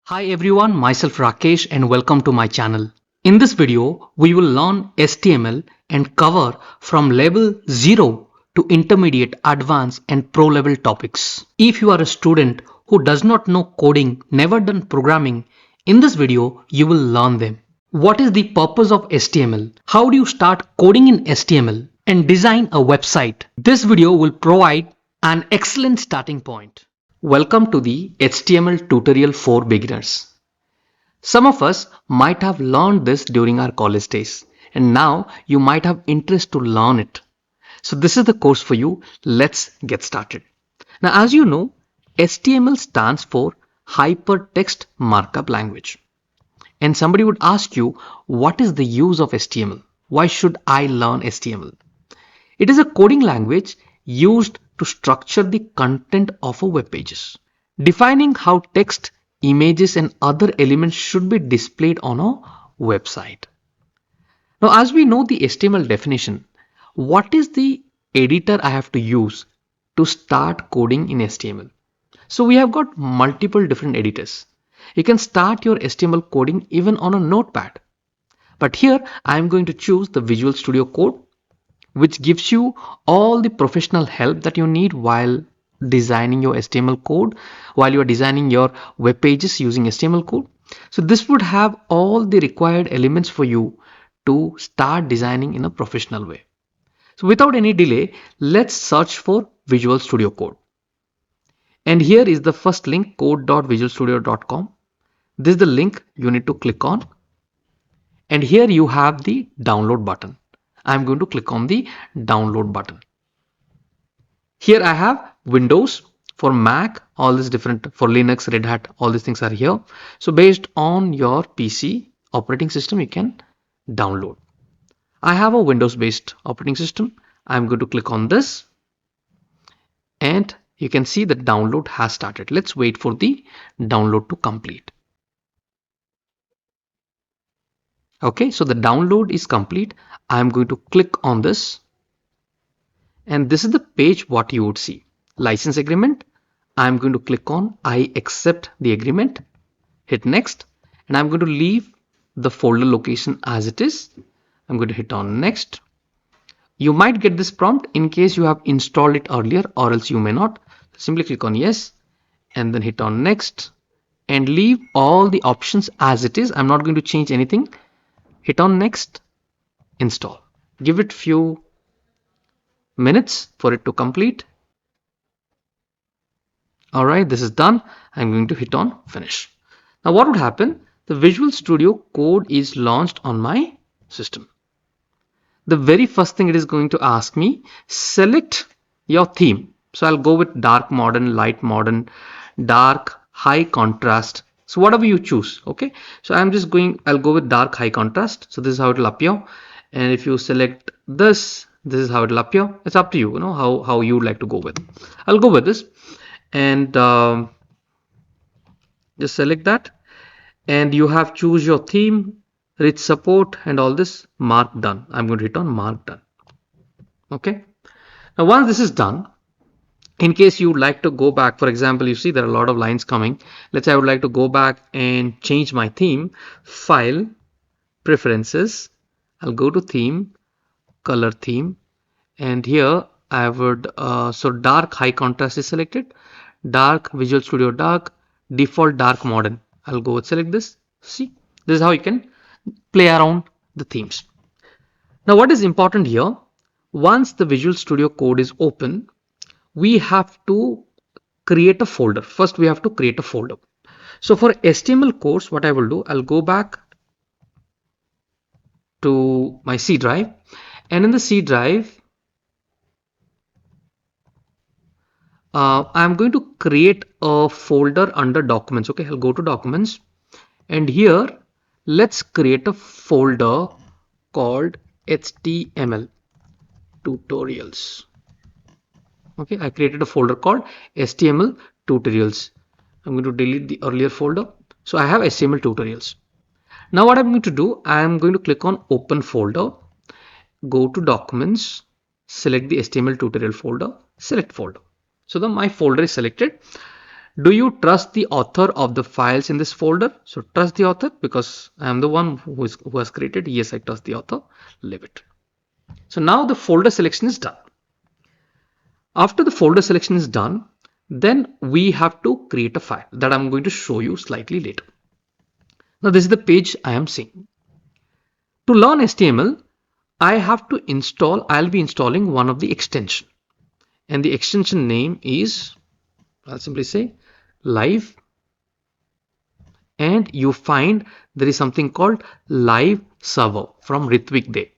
Hi everyone, myself Rakesh and welcome to my channel. In this video, we will learn HTML and cover from level 0 to intermediate, advanced and pro level topics. If you are a student who does not know coding, never done programming, in this video, you will learn them. What is the purpose of HTML? How do you start coding in HTML and design a website? This video will provide an excellent starting point. Welcome to the HTML tutorial for beginners. Some of us might have learned this during our college days and now you might have interest to learn it. So this is the course for you. Let's get started. Now as you know, HTML stands for Hypertext Markup Language. And somebody would ask you, what is the use of HTML? Why should I learn HTML? It is a coding language used to structure the content of a web pages, defining how text, images and other elements should be displayed on a website. Now, as we know the HTML definition, what is the editor I have to use to start coding in HTML? So we have got multiple different editors. You can start your HTML coding even on a notepad. But here I am going to choose the Visual Studio Code, which gives you all the professional help that you need while designing your HTML code, while you are designing your web pages using HTML code. So this would have all the required elements for you to start designing in a professional way. So without any delay, let's search for Visual Studio Code. And here is the first link, code.visualstudio.com. This is the link you need to click on. And here you have the download button. I'm going to click on the download button. Here I have Windows, for Mac, all these different, for Linux, Red Hat, all these things are here. So based on your PC operating system, you can download. I have a Windows based operating system. I'm going to click on this and you can see the download has started. Let's wait for the download to complete. Okay, so the download is complete. I'm going to click on this and this is the page what you would see. License agreement. I'm going to click on I accept the agreement, hit next, and I'm going to leave the folder location as it is. I'm going to hit on next. You might get this prompt in case you have installed it earlier or else you may not. Simply click on yes and then hit on next and leave all the options as it is. I'm not going to change anything. Hit on next, install. Give it few minutes for it to complete. All right, this is done. I'm going to hit on finish. Now what would happen? The Visual Studio Code is launched on my system. The very first thing it is going to ask me, select your theme. So I'll go with dark modern, light modern, dark, high contrast. So whatever you choose. Okay. So I'll go with dark high contrast. So this is how it will appear. And if you select this is how it will appear. It's up to you, how you would like to go with. I'll go with this and just select that. And you have choose your theme, rich support and all this, mark done. I'm going to hit on mark done. Okay. Now once this is done, in case you would like to go back, for example, you see there are a lot of lines coming. Let's say I would like to go back and change my theme. File, preferences, I'll go to theme, color theme, and here I would so dark high contrast is selected, dark Visual Studio dark, default dark modern. I'll go and select this. See, this is how you can play around the themes. Now what is important here, once the Visual Studio Code is open, we have to create a folder. First we have to create a folder. So for HTML course, what I will do, I'll go back to my C drive, and in the C drive I'm going to create a folder under documents. Okay, I'll go to documents and here let's create a folder called HTML tutorials. Okay, I created a folder called HTML tutorials. I'm going to delete the earlier folder. So I have HTML tutorials. Now what I'm going to do, I'm going to click on open folder, go to documents, select the HTML tutorial folder, select folder. So my folder is selected. Do you trust the author of the files in this folder? So trust the author because I am the one who has created. Yes, I trust the author. Leave it. So now the folder selection is done. After the folder selection is done, then we have to create a file that I'm going to show you slightly later. Now this is the page I am seeing. To learn HTML, I'll be installing one of the extension, and the extension name is, I'll simply say live, and you find there is something called live server from Ritvik Day.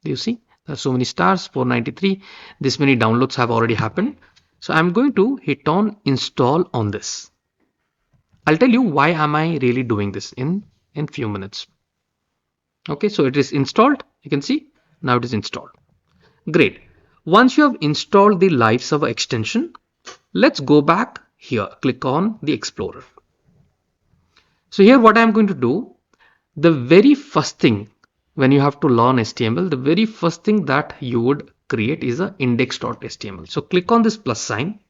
Do you see? There are so many stars, 493. This many downloads have already happened. So I'm going to hit on install on this. I'll tell you why am I really doing this in few minutes. Okay, so it is installed. You can see now it is installed. Great. Once you have installed the live server extension, let's go back here. Click on the Explorer. So here what I'm going to do, the very first thing when you have to learn HTML, the very first thing that you would create is a index.html. So click on this plus sign,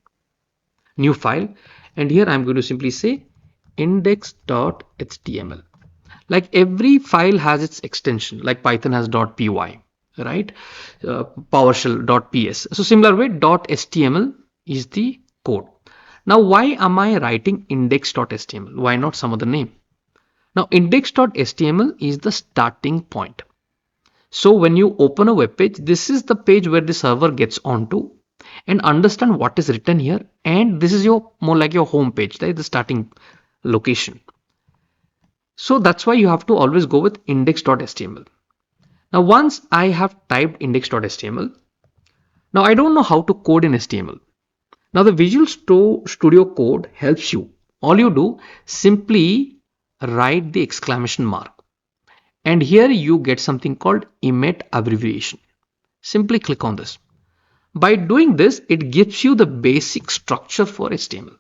new file, and here I'm going to simply say index.html. Like every file has its extension, like Python has .py, right? PowerShell.ps. So similar way, .html is the code. Now, why am I writing index.html? Why not some other name? Now, index.html is the starting point. So when you open a web page, this is the page where the server gets onto and understand what is written here. And this is your more like your home page, right? The starting location. So that's why you have to always go with index.html. Now, once I have typed index.html, now I don't know how to code in HTML. Now the Visual Studio Code helps you. All you do, simply write the exclamation mark. And here you get something called emit abbreviation. Simply click on this. By doing this, it gives you the basic structure for HTML.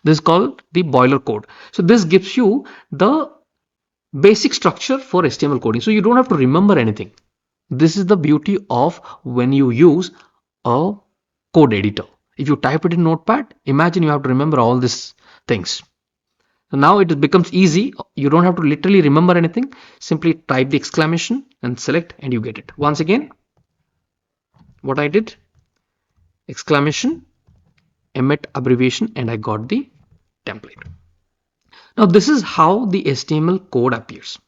This is called the boiler code. So this gives you the basic structure for HTML coding. So you don't have to remember anything. This is the beauty of when you use a code editor. If you type it in Notepad, imagine you have to remember all these things. So now it becomes easy. You don't have to literally remember anything. Simply type the exclamation and select and you get it. Once again, what I did, exclamation, emit abbreviation, and I got the template. Now this is how the HTML code appears.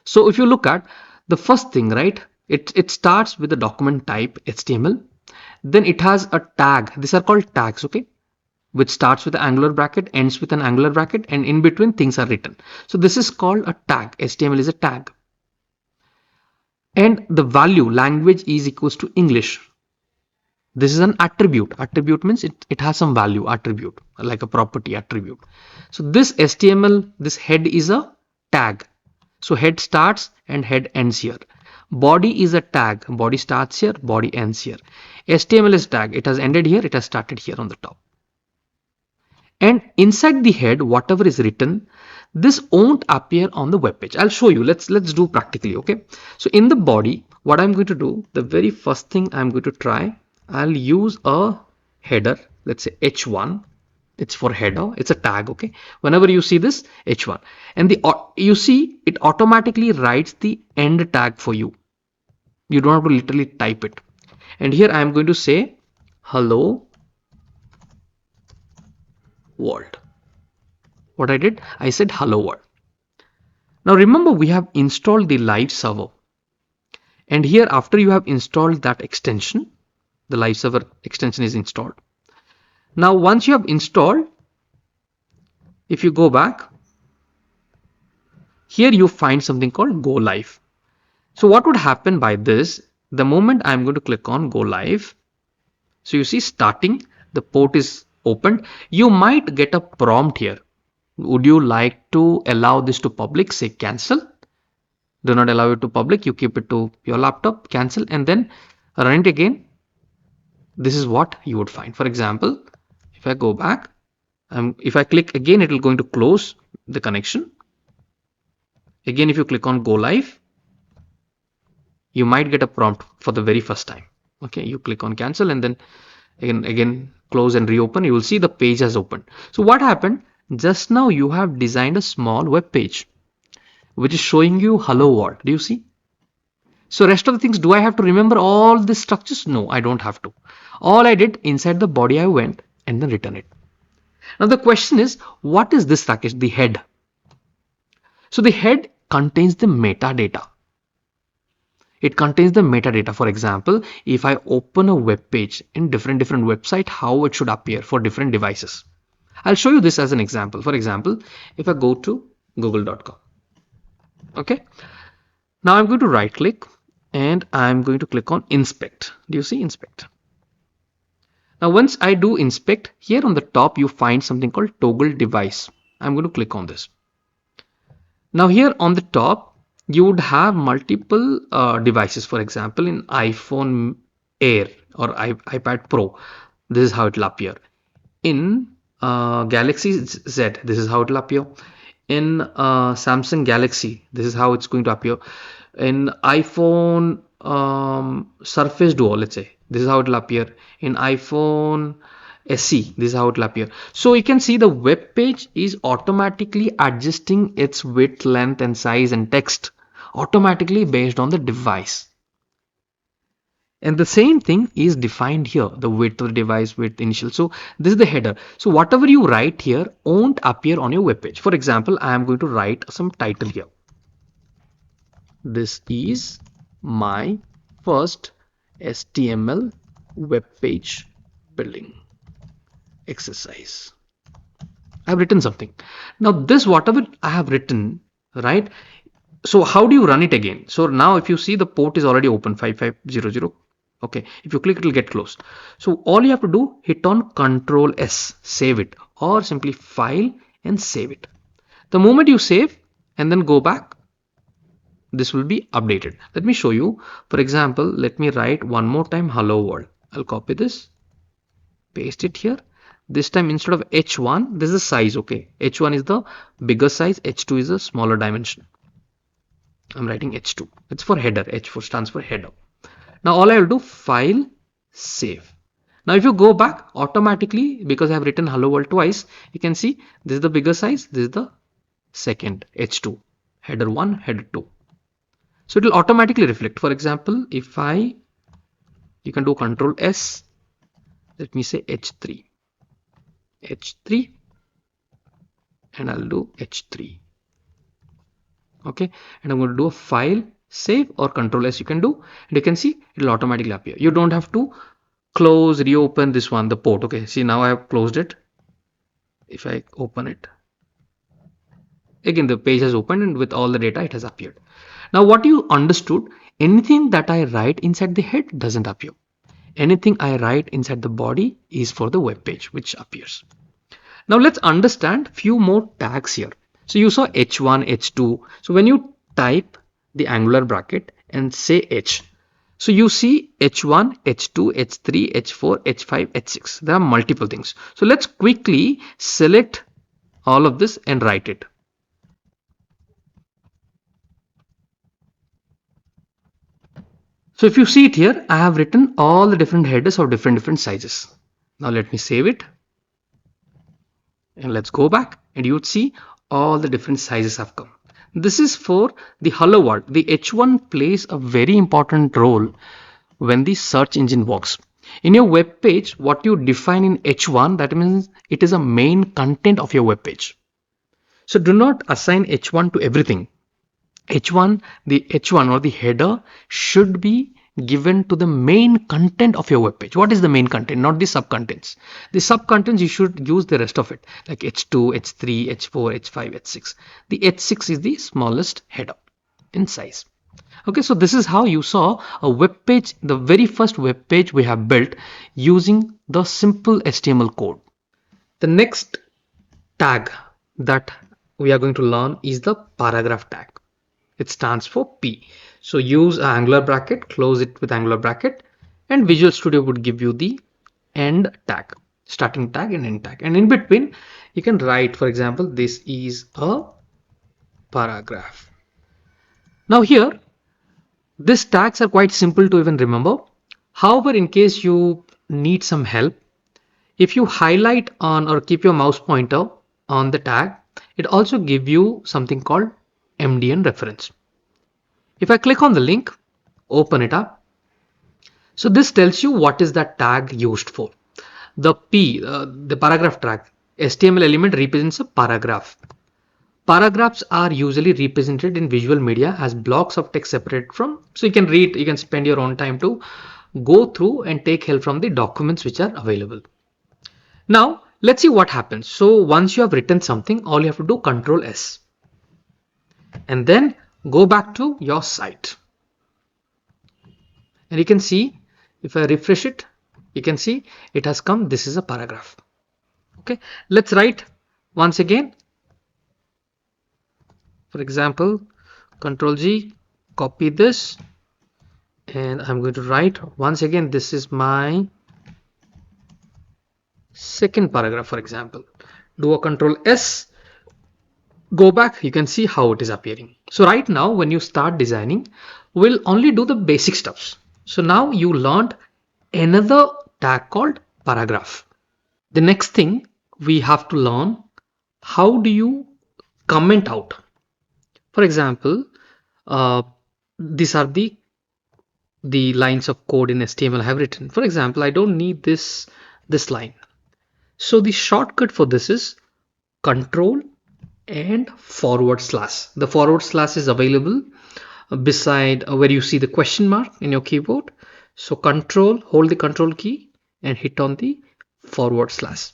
So if you look at the first thing, right, it starts with the document type HTML. Then it has a tag. These are called tags, okay, which starts with an angular bracket, ends with an angular bracket, and in between things are written. So this is called a tag. HTML is a tag. And the value language is equals to English. This is an attribute. Attribute means it has some value, attribute, like a property attribute. So this HTML, this head is a tag. So head starts and head ends here. Body is a tag. Body starts here, body ends here. HTML is tag. It has ended here, it has started here on the top. And inside the head, whatever is written, this won't appear on the web page. I'll show you. Let's do practically, okay? So in the body, what I'm going to do, the very first thing I'm going to try, I'll use a header, let's say h1. It's for header, it's a tag, okay? Whenever you see this, h1, and you see it automatically writes the end tag for you. You don't have to literally type it. And here I am going to say hello world. What I did, I said hello world. Now remember, we have installed the live server, and here after you have installed that extension, the live server extension is installed. Now once you have installed, if you go back, here you find something called go live. So what would happen by this, the moment I'm going to click on go live, so you see starting, the port is opened. You might get a prompt here. Would you like to allow this to public? Say cancel. Do not allow it to public. You keep it to your laptop, cancel, and then run it again. This is what you would find. For example, if I go back, if I click again, it will going to close the connection. Again, if you click on go live, you might get a prompt for the very first time. Okay, you click on cancel and then Again close and reopen, you will see the page has opened. So what happened? Just now you have designed a small web page which is showing you hello world. Do you see? So rest of the things, do I have to remember all these structures? No, I don't have to. All I did, inside the body I went and then return it. Now the question is, what is this, Rakesh? The head. So the head contains the metadata. It contains the metadata. For example, if I open a web page in different website, how it should appear for different devices. I'll show you this as an example. For example, if I go to google.com, okay, now I'm going to right click and I'm going to click on inspect. Do you see inspect? Now once I do inspect, here on the top you find something called toggle device. I'm going to click on this. Now here on the top you would have multiple devices. For example, in iPhone Air or iPad Pro, this is how it will appear. In Galaxy Z, this is how it will appear. In Samsung Galaxy, this is how it's going to appear. In iPhone Surface Duo, let's say, this is how it will appear. In iPhone SE, this is how it will appear. So you can see the web page is automatically adjusting its width, length and size and text automatically based on the device. And the same thing is defined here, the width of the device, width initial. So this is the header. So whatever you write here won't appear on your web page. For example, I am going to write some title here. This is my first HTML web page building exercise. I have written something. Now this, whatever I have written, right? So how do you run it again? So now if you see, the port is already open, 5500. Okay, if you click, it will get closed. So all you have to do, hit on Control S, save it, or simply file and save it. The moment you save and then go back, this will be updated. Let me show you. For example, let me write one more time hello world. I'll copy this, paste it here. This time instead of H1, this is the size. Okay, H1 is the bigger size, H2 is a smaller dimension. I'm writing H2. It's for header. H4 stands for header. Now all I will do, file, save. Now if you go back, automatically, because I have written hello world twice, you can see this is the bigger size, this is the second, H2, header 1, header 2. So it will automatically reflect. For example, if you can do Control S, let me say H3, and I'll do H3. Okay, and I'm going to do a file, save, or Control S you can do, and you can see it will automatically appear. You don't have to close, reopen this one, the port. Okay, see, now I have closed it. If I open it again, the page has opened and with all the data it has appeared. Now what you understood, anything that I write inside the head doesn't appear. Anything I write inside the body is for the web page which appears. Now let's understand few more tags here. So you saw H1, H2. So when you type the angular bracket and say H, so you see H1, H2, H3, H4, H5, H6. There are multiple things. So let's quickly select all of this and write it. So if you see it here, I have written all the different headers of different sizes. Now let me save it. And let's go back and you would see all the different sizes have come. This is for the hello world. The H1 plays a very important role when the search engine works. In your web page, what you define in H1, that means it is a main content of your web page. So do not assign H1 to everything. H1, the H1 or the header should be given to the main content of your web page. What is the main content? Not the subcontents. The subcontents you should use the rest of it, like H2, H3, H4, H5, H6. The H6 is the smallest header in size. Okay, so this is how you saw a web page, the very first web page we have built using the simple HTML code. The next tag that we are going to learn is the paragraph tag. It stands for P. So use an angular bracket, close it with angular bracket, and Visual Studio would give you the end tag, starting tag and end tag. And in between, you can write, for example, this is a paragraph. Now here, these tags are quite simple to even remember. However, in case you need some help, if you highlight on or keep your mouse pointer on the tag, it also gives you something called MDN reference. If I click on the link, open it up. So this tells you what is that tag used for. The the paragraph tag, HTML element represents a paragraph. Paragraphs are usually represented in visual media as blocks of text separated from, so you can read, you can spend your own time to go through and take help from the documents which are available. Now let's see what happens. So once you have written something, all you have to do Control S and then go back to your site. And you can see, if I refresh it, you can see it has come. This is a paragraph. Okay, let's write once again. For example, Control G, copy this, and I'm going to write once again. This is my second paragraph, for example. Do a Control S, go back, you can see how it is appearing. So right now, when you start designing, we'll only do the basic stuffs. So now you learned another tag called paragraph. The next thing we have to learn, how do you comment out? For example, these are the lines of code in HTML I have written. For example, I don't need this line. So the shortcut for this is Control and forward slash. The forward slash is available beside where you see the question mark in your keyboard. So Control, hold the Control key and hit on the forward slash.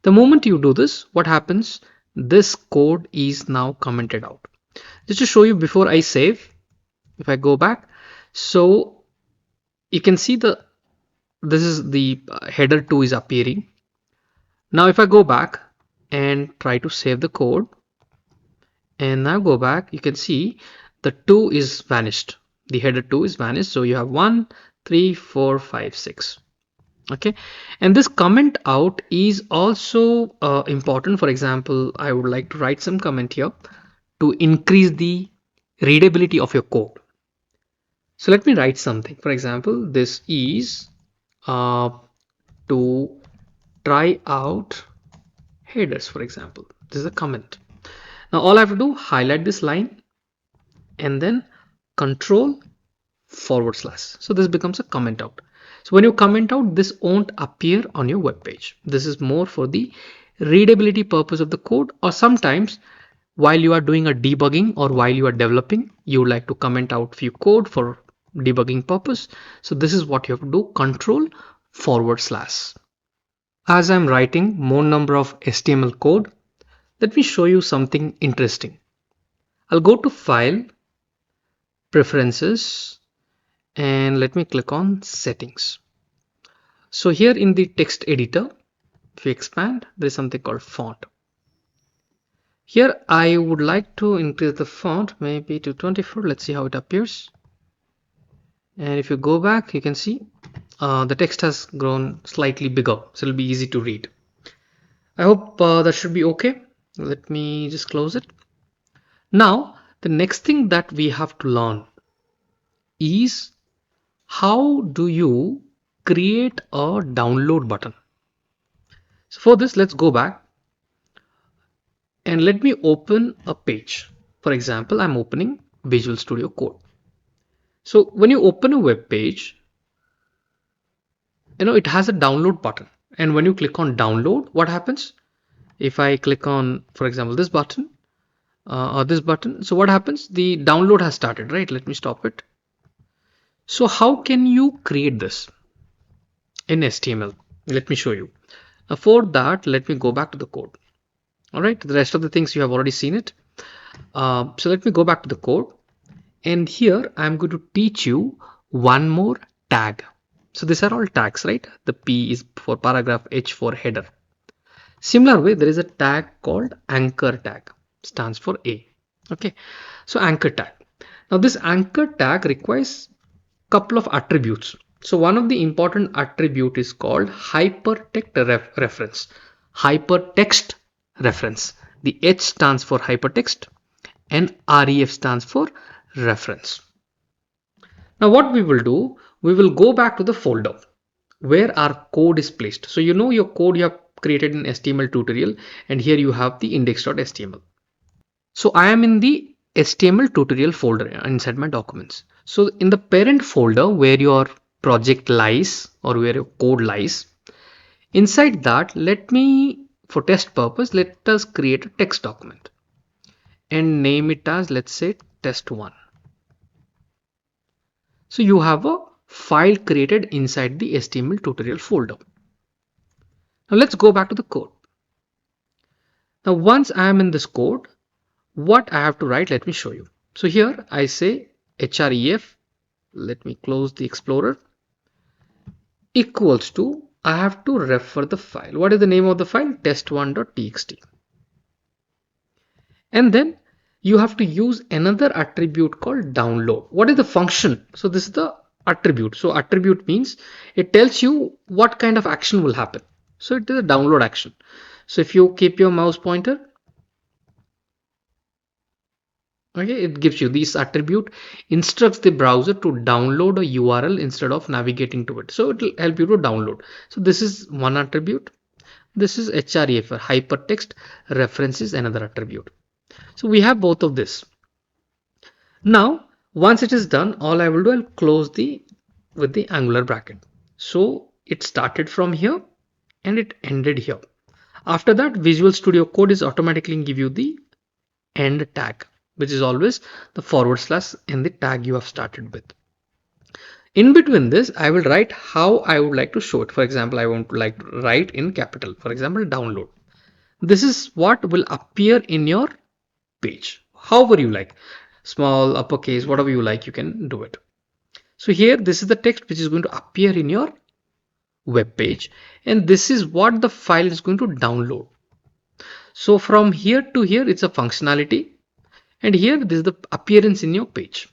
The moment you do this, what happens? This code is now commented out. Just to show you before I save, if I go back, so you can see this is the header 2 is appearing. Now if I go back and try to save the code and now go back, you can see the 2 is vanished. The header 2 is vanished. So you have 1, 3, 4, 5, 6. Okay, and this comment out is also important. For example, I would like to write some comment here to increase the readability of your code. So let me write something. For example, this is to try out headers. For example, this is a comment. Now all I have to do, highlight this line and then Control forward slash. So this becomes a comment out. So when you comment out, this won't appear on your web page. This is more for the readability purpose of the code, or sometimes while you are doing a debugging or while you are developing, you would like to comment out few code for debugging purpose. So this is what you have to do, Control forward slash. As I'm writing more number of HTML code, let me show you something interesting. I'll go to File, Preferences, and let me click on Settings. So here in the text editor, if you expand, there is something called font. Here I would like to increase the font maybe to 24. Let's see how it appears. And if you go back, you can see the text has grown slightly bigger, so it'll be easy to read. I hope that should be okay. Let me just close it. Now the next thing that we have to learn is how do you create a download button. So for this, let's go back and let me open a page. For example, I'm opening Visual Studio Code. So when you open a web page, it has a download button, and when you click on download, what happens? If I click on, for example, this button or this button, so what happens? The download has started, right? Let me stop it. So how can you create this in HTML? Let me show you. Now for that, let me go back to the code. All right, the rest of the things you have already seen it. So let me go back to the code, and here I'm going to teach you one more tag. So these are all tags, right? The P is for paragraph, H for header. Similar way, there is a tag called anchor tag, stands for A. Okay, so anchor tag. Now this anchor tag requires couple of attributes. So one of the important attribute is called hypertext reference. Hypertext reference. The H stands for hypertext and REF stands for reference. Now what we will do, we will go back to the folder. where our code is placed. So you know your code you have created in HTML tutorial, and here you have the index.html. So I am in the HTML tutorial folder inside my documents. So in the parent folder where your project lies or where your code lies, inside that, let me, for test purpose, let us create a text document and name it as, let's say, test1. So you have a file created inside the HTML tutorial folder. Now let's go back to the code. Now once I am in this code, what I have to write, let me show you. So here I say href, let me close the Explorer, equals to, I have to refer the file. What is the name of the file? test1.txt. And then you have to use another attribute called download. What is the function? So this is the attribute. So attribute means it tells you what kind of action will happen. So it is a download action. So if you keep your mouse pointer, okay, it gives you this attribute, instructs the browser to download a URL instead of navigating to it. So it will help you to download. So this is one attribute. This is href, hypertext reference is another attribute. So we have both of this. Now once it is done, all I will do, I'll close the with the angular bracket. So it started from here and it ended here. After that, Visual Studio Code is automatically give you the end tag, which is always the / and the tag you have started with. In between this, I will write how I would like to show it. For example, I want to like to write in capital, for example, download. This is what will appear in your page. However you like, small, uppercase, whatever you like, you can do it. So here, this is the text which is going to appear in your web page, and this is what the file is going to download. So from here to here, it's a functionality, and here this is the appearance in your page.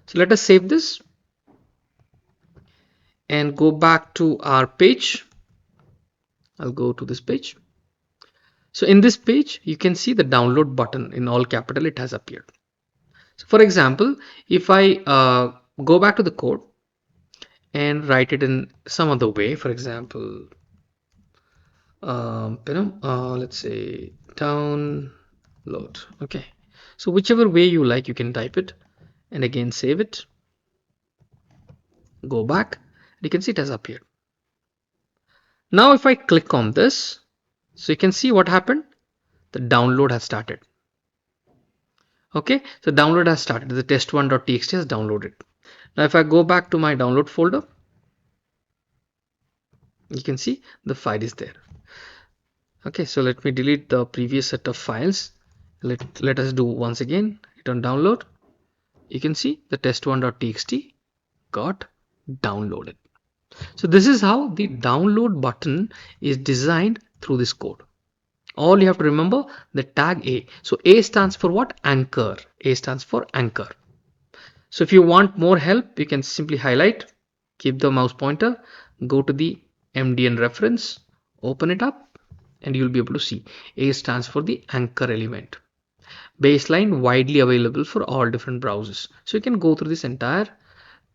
So let us save this and go back to our page. I'll go to this page. So in this page, you can see the download button in all capital, it has appeared. So for example, if I go back to the code and write it in some other way, for example, let's say download. Okay, so whichever way you like, you can type it and again save it, go back, you can see it has appeared. Now if I click on this, so you can see what happened, the download has started. Okay, so download has started, the test1.txt has downloaded. Now if I go back to my download folder, you can see the file is there. Okay, so let me delete the previous set of files. Let us do once again, hit on download. You can see the test1.txt got downloaded. So this is how the download button is designed through this code. All you have to remember, the tag A. So A stands for what? Anchor. A stands for anchor. So if you want more help, you can simply highlight, keep the mouse pointer, go to the MDN reference, open it up, and you'll be able to see A stands for the anchor element. Baseline widely available for all different browsers. So you can go through this entire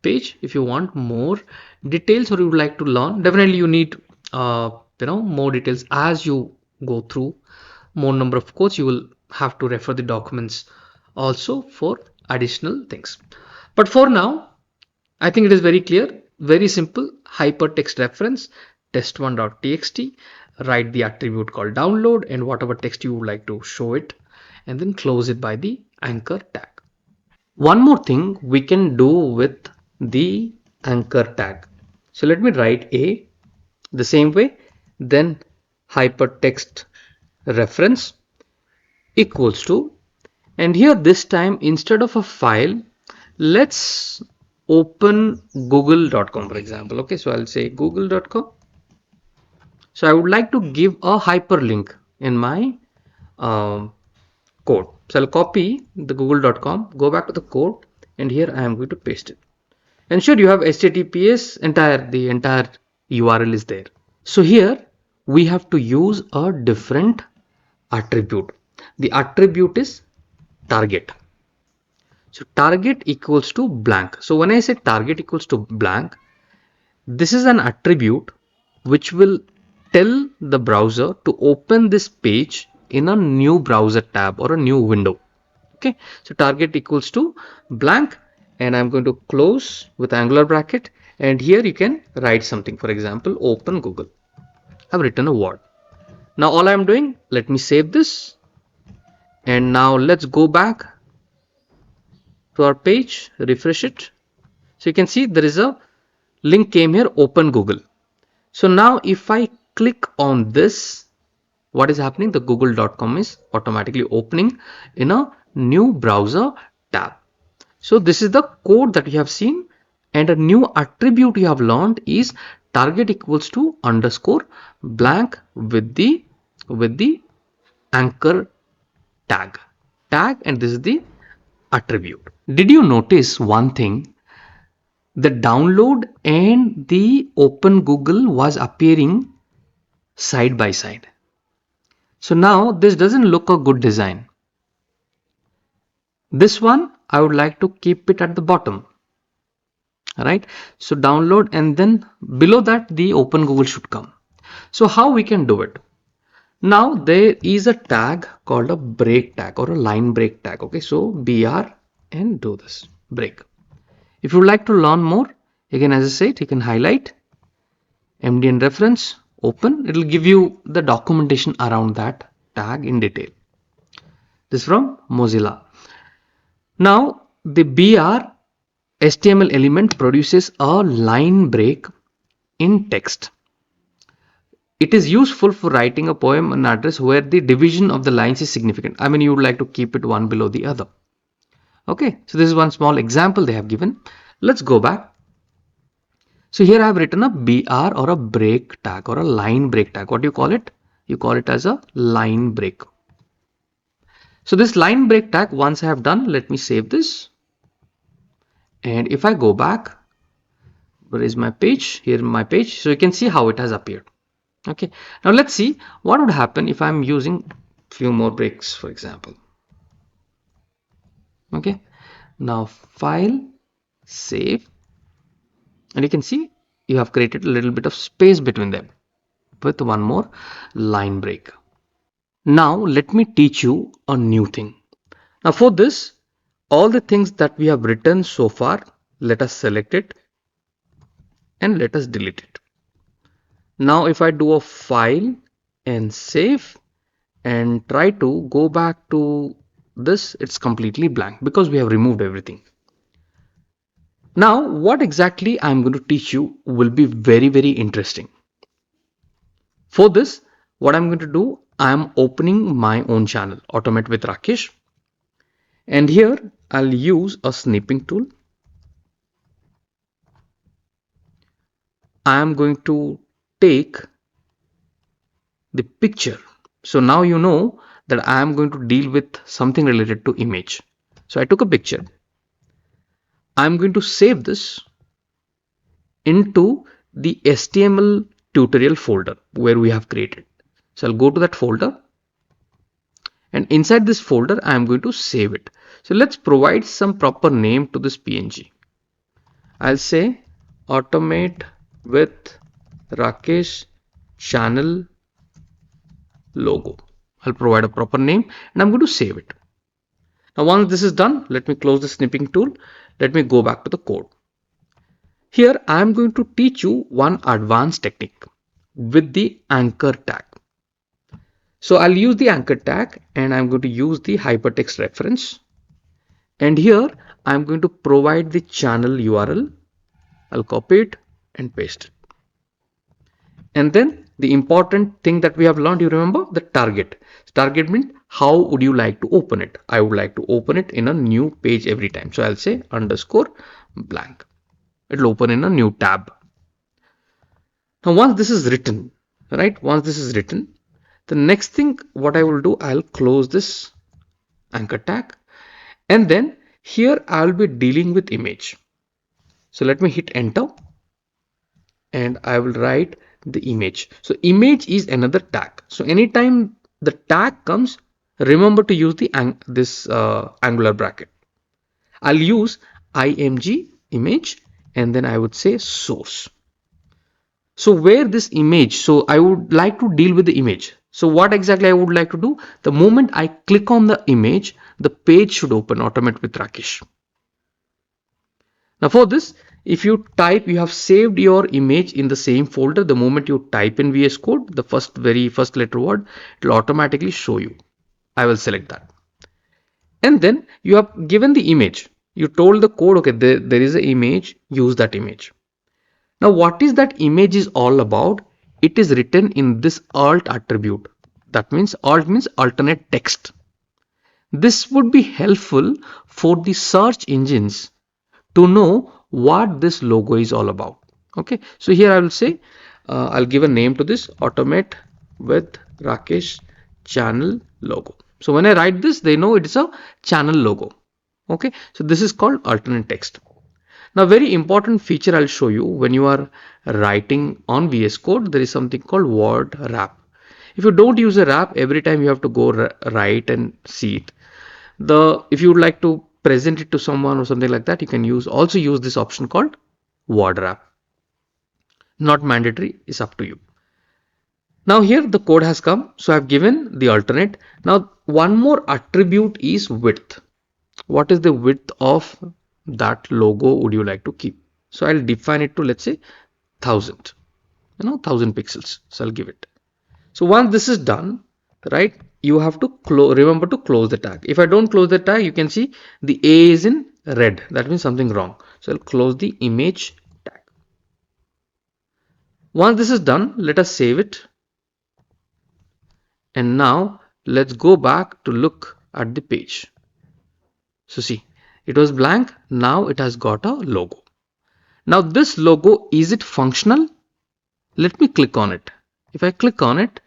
page. If you want more details or you would like to learn, definitely you need more details as you go through more number of codes. You will have to refer the documents also for additional things. But for now, I think it is very clear, very simple. Hypertext reference, test1.txt, write the attribute called download and whatever text you would like to show it, and then close it by the anchor tag. One more thing we can do with the anchor tag. So let me write A the same way, then hypertext reference equals to, and here this time instead of a file, let's open google.com, for example. Okay, so I'll say google.com. So I would like to give a hyperlink in my code. So I'll copy the google.com, go back to the code, and here I am going to paste it. Ensure you have HTTPS, the entire URL is there. So here we have to use a different attribute. The attribute is target. So target equals to blank. So when I say target equals to blank, This is an attribute which will tell the browser to open this page in a new browser tab or a new window. Okay, so target equals to blank, and I'm going to close with angular bracket, and here you can write something. For example, open Google. I've written a word. Now all I'm doing, let me save this, and now let's go back to our page, refresh it. So you can see there is a link came here, open Google. So now if I click on this, what is happening? The google.com is automatically opening in a new browser tab. So this is the code that you have seen, and a new attribute you have learned is target equals to underscore blank with the anchor tag, and this is the attribute. Did you notice one thing? The download and the open Google was appearing side by side. So now this doesn't look a good design. This one I would like to keep it at the bottom. Right? So download, and then below that the open Google should come. So how we can do it? Now there is a tag called a break tag or a line break tag. Okay, so BR and do this break. If you would like to learn more, again as I said, you can highlight MDN reference, open. It will give you the documentation around that tag in detail. This is from Mozilla. Now the BR HTML element produces a line break in text. It is useful for writing a poem and address where the division of the lines is significant. I mean, you would like to keep it one below the other. Okay, so this is one small example they have given. Let's go back. So here I have written a BR or a break tag or a line break tag. What do you call it? You call it as a line break. So this line break tag, once I have done, let me save this. And if I go back, where is my page? Here my page. So you can see how it has appeared. Okay, now let's see what would happen if I'm using few more breaks, for example. Okay, now file, save, and you can see you have created a little bit of space between them with one more line break. Now let me teach you a new thing. Now for this, all the things that we have written so far, let us select it and let us delete it. Now if I do a file and save and try to go back to this, it's completely blank because we have removed everything. Now what exactly I'm going to teach you will be very, very interesting. For this, what I'm going to do, I'm opening my own channel, Automate with Rakesh, and here I'll use a snipping tool. I am going to take the picture. So now you know that I am going to deal with something related to image. So I took a picture. I'm going to save this into the HTML tutorial folder where we have created. So I'll go to that folder, and inside this folder I am going to save it. So let's provide some proper name to this PNG. I'll say Automate with Rakesh channel logo. I'll provide a proper name and I'm going to save it. Now once this is done, let me close the snipping tool. Let me go back to the code. Here I am going to teach you one advanced technique with the anchor tag. So I'll use the anchor tag and I'm going to use the hypertext reference. And here I'm going to provide the channel URL. I'll copy it and paste it. And then the important thing that we have learned, you remember the target. Target means how would you like to open it? I would like to open it in a new page every time. So I'll say underscore blank. It will open in a new tab. Now once this is written, right? Once this is written, the next thing what I will do, I'll close this anchor tag, and then here I'll be dealing with image. So let me hit enter and I will write the image. So image is another tag. So anytime the tag comes, remember to use the angular bracket. I'll use img image and then I would say source. So where this image, so I would like to deal with the image. So what exactly I would like to do? The moment I click on the image, the page should open Automate with Rakesh. Now for this, if you type, you have saved your image in the same folder. The moment you type in VS Code, the very first letter word, it will automatically show you. I will select that. And then you have given the image. You told the code, okay, there is an image, use that image. Now what is that image is all about? It is written in this alt attribute. That means alt means alternate text. This would be helpful for the search engines to know what this logo is all about. Okay, so here I will say I'll give a name to this, Automate with Rakesh channel logo. So when I write this, they know it's a channel logo. Okay, so this is called alternate text. Now very important feature I'll show you when you are writing on VS Code, there is something called word wrap. If you don't use a wrap, every time you have to go write and see it. If you would like to present it to someone or something like that, you can also use this option called word wrap. Not mandatory, is up to you. Now here the code has come, so I've given the alternate. Now one more attribute is width. What is the width of that logo would you like to keep? So I'll define it to, let's say, 1000, 1000 pixels. So I'll give it. So once this is done, right, you have to remember to close the tag. If I don't close the tag, you can see the A is in red. That means something wrong. So I'll close the image tag. Once this is done, let us save it. And now let's go back to look at the page. So see, it was blank. Now it has got a logo. Now this logo, is it functional? Let me click on it. If I click on it,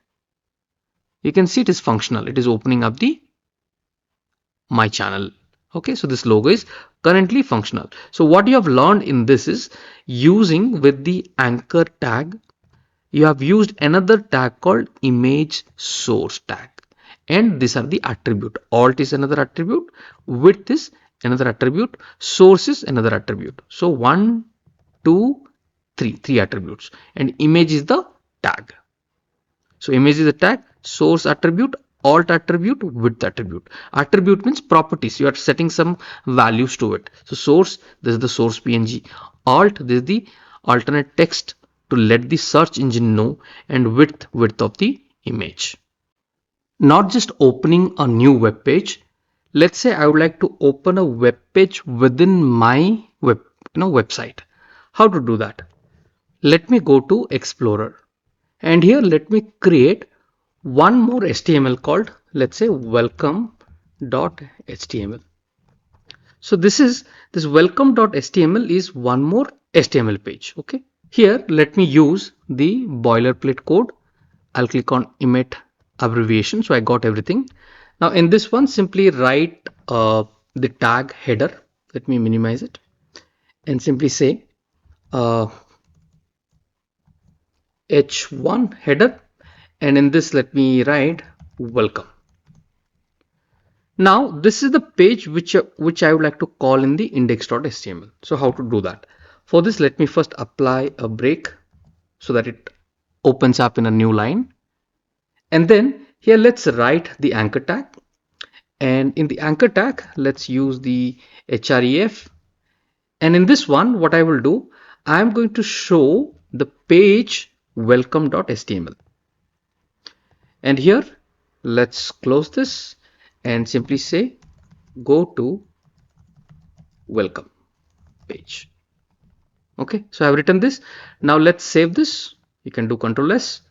you can see it is functional. It is opening up the my channel. Okay, so this logo is currently functional. So what you have learned in this is using with the anchor tag, you have used another tag called image source tag. And these are the attribute. Alt is another attribute, width is another attribute, source is another attribute. So 1, 2, 3, three attributes, and image is the tag. So image is the tag, source attribute, alt attribute, width attribute. Attribute means properties. You are setting some values to it. So source, this is the source PNG. Alt, this is the alternate text to let the search engine know, and width of the image. Not just opening a new web page. Let's say I would like to open a web page within my website. How to do that? Let me go to Explorer, and here let me create one more HTML called, let's say, welcome.html. So this welcome.html is one more HTML page. Okay, here let me use the boilerplate code. I'll click on emit abbreviation, so I got everything. Now in this one, simply write the tag header. Let me minimize it and simply say h1 header, and in this let me write welcome. Now this is the page which I would like to call in the index.html. So how to do that? For this, let me first apply a break so that it opens up in a new line. And then here let's write the anchor tag, and in the anchor tag let's use the href, and in this one what I will do, I am going to show the page welcome.html, and here let's close this and simply say go to welcome page. Okay, so I've written this. Now let's save this. You can do Ctrl S,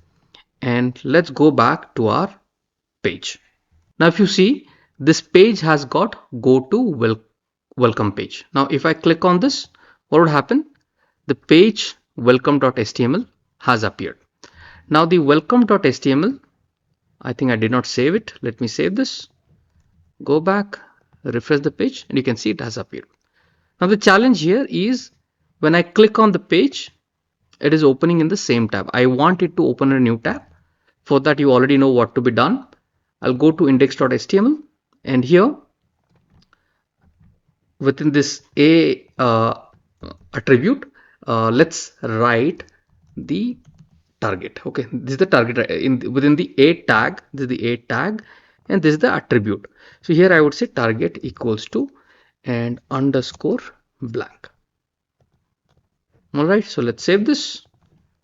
and let's go back to our page. Now if you see, this page has got go to welcome page. Now if I click on this, what would happen? The page welcome.html has appeared. Now the welcome.html, I think I did not save it. Let me save this, go back, refresh the page, and you can see it has appeared. Now the challenge here is when I click on the page, it is opening in the same tab. I want it to open a new tab. For that, you already know what to be done. I'll go to index.html, and here within this attribute, let's write the target. Okay, this is the target within the A tag. This is the A tag, and this is the attribute. So here I would say target equals to and underscore blank. All right, so let's save this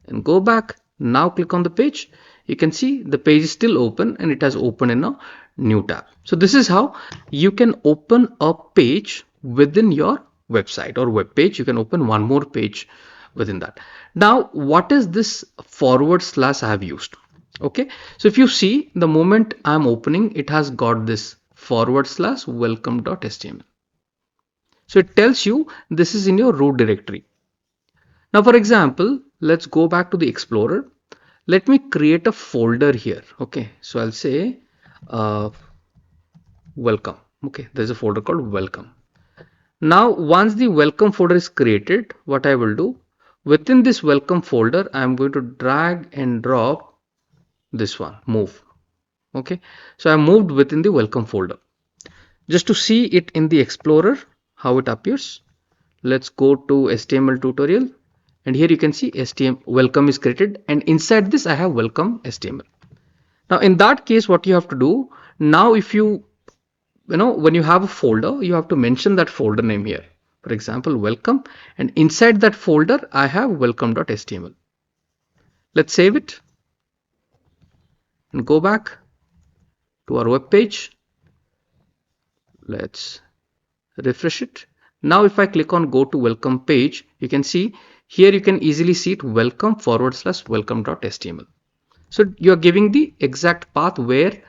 and go back. Now click on the page. You can see the page is still open and it has opened in a new tab. So this is how you can open a page within your website or web page. You can open one more page within that. Now, what is this forward slash I have used? Okay, so if you see, the moment I'm opening, it has got this forward slash welcome.html. So it tells you this is in your root directory. Now, for example, let's go back to the Explorer. Let me create a folder here. Okay, so I'll say welcome. Okay, there's a folder called welcome. Now, once the welcome folder is created, what I will do, within this welcome folder, I'm going to drag and drop this one, move. Okay, so I moved within the welcome folder. Just to see it in the Explorer, how it appears, let's go to HTML tutorial. And here you can see HTML welcome is created, and inside this I have welcome HTML. Now in that case, what you have to do now, if you know, when you have a folder, you have to mention that folder name here. For example, welcome, and inside that folder I have welcome.html. Let's save it and go back to our web page. Let's refresh it. Now if I click on go to welcome page, you can see here you can easily see it welcome / welcome.html. So you are giving the exact path where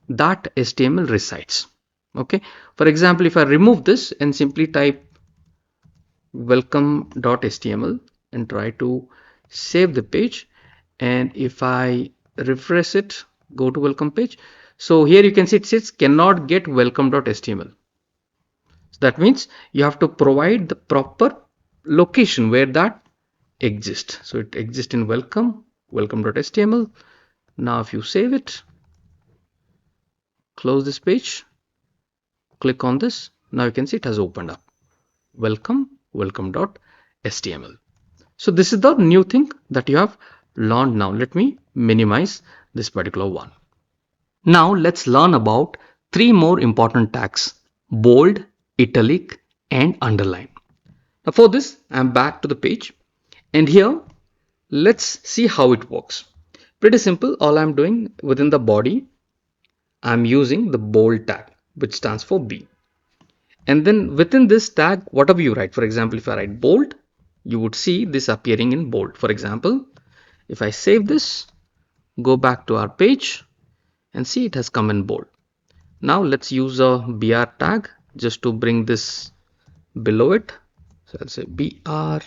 that HTML resides. Okay, for example, if I remove this and simply type welcome.html and try to save the page, and if I refresh it, go to welcome page, so here you can see it says cannot get welcome.html. So that means you have to provide the proper location where that exists. So it exists in welcome.html. Now if you save it, close this page, click on this, now you can see it has opened up welcome.html. So this is the new thing that you have learned. Now let me minimize this particular one. Now let's learn about three more important tags: bold, italic, and underline. Now for this, I'm back to the page, and here let's see how it works. Pretty simple. All I'm doing within the body, I'm using the bold tag, which stands for B. And then within this tag, whatever you write, for example, if I write bold, you would see this appearing in bold. For example, if I save this, go back to our page and see it has come in bold. Now let's use a BR tag just to bring this below it. So I'll say BR,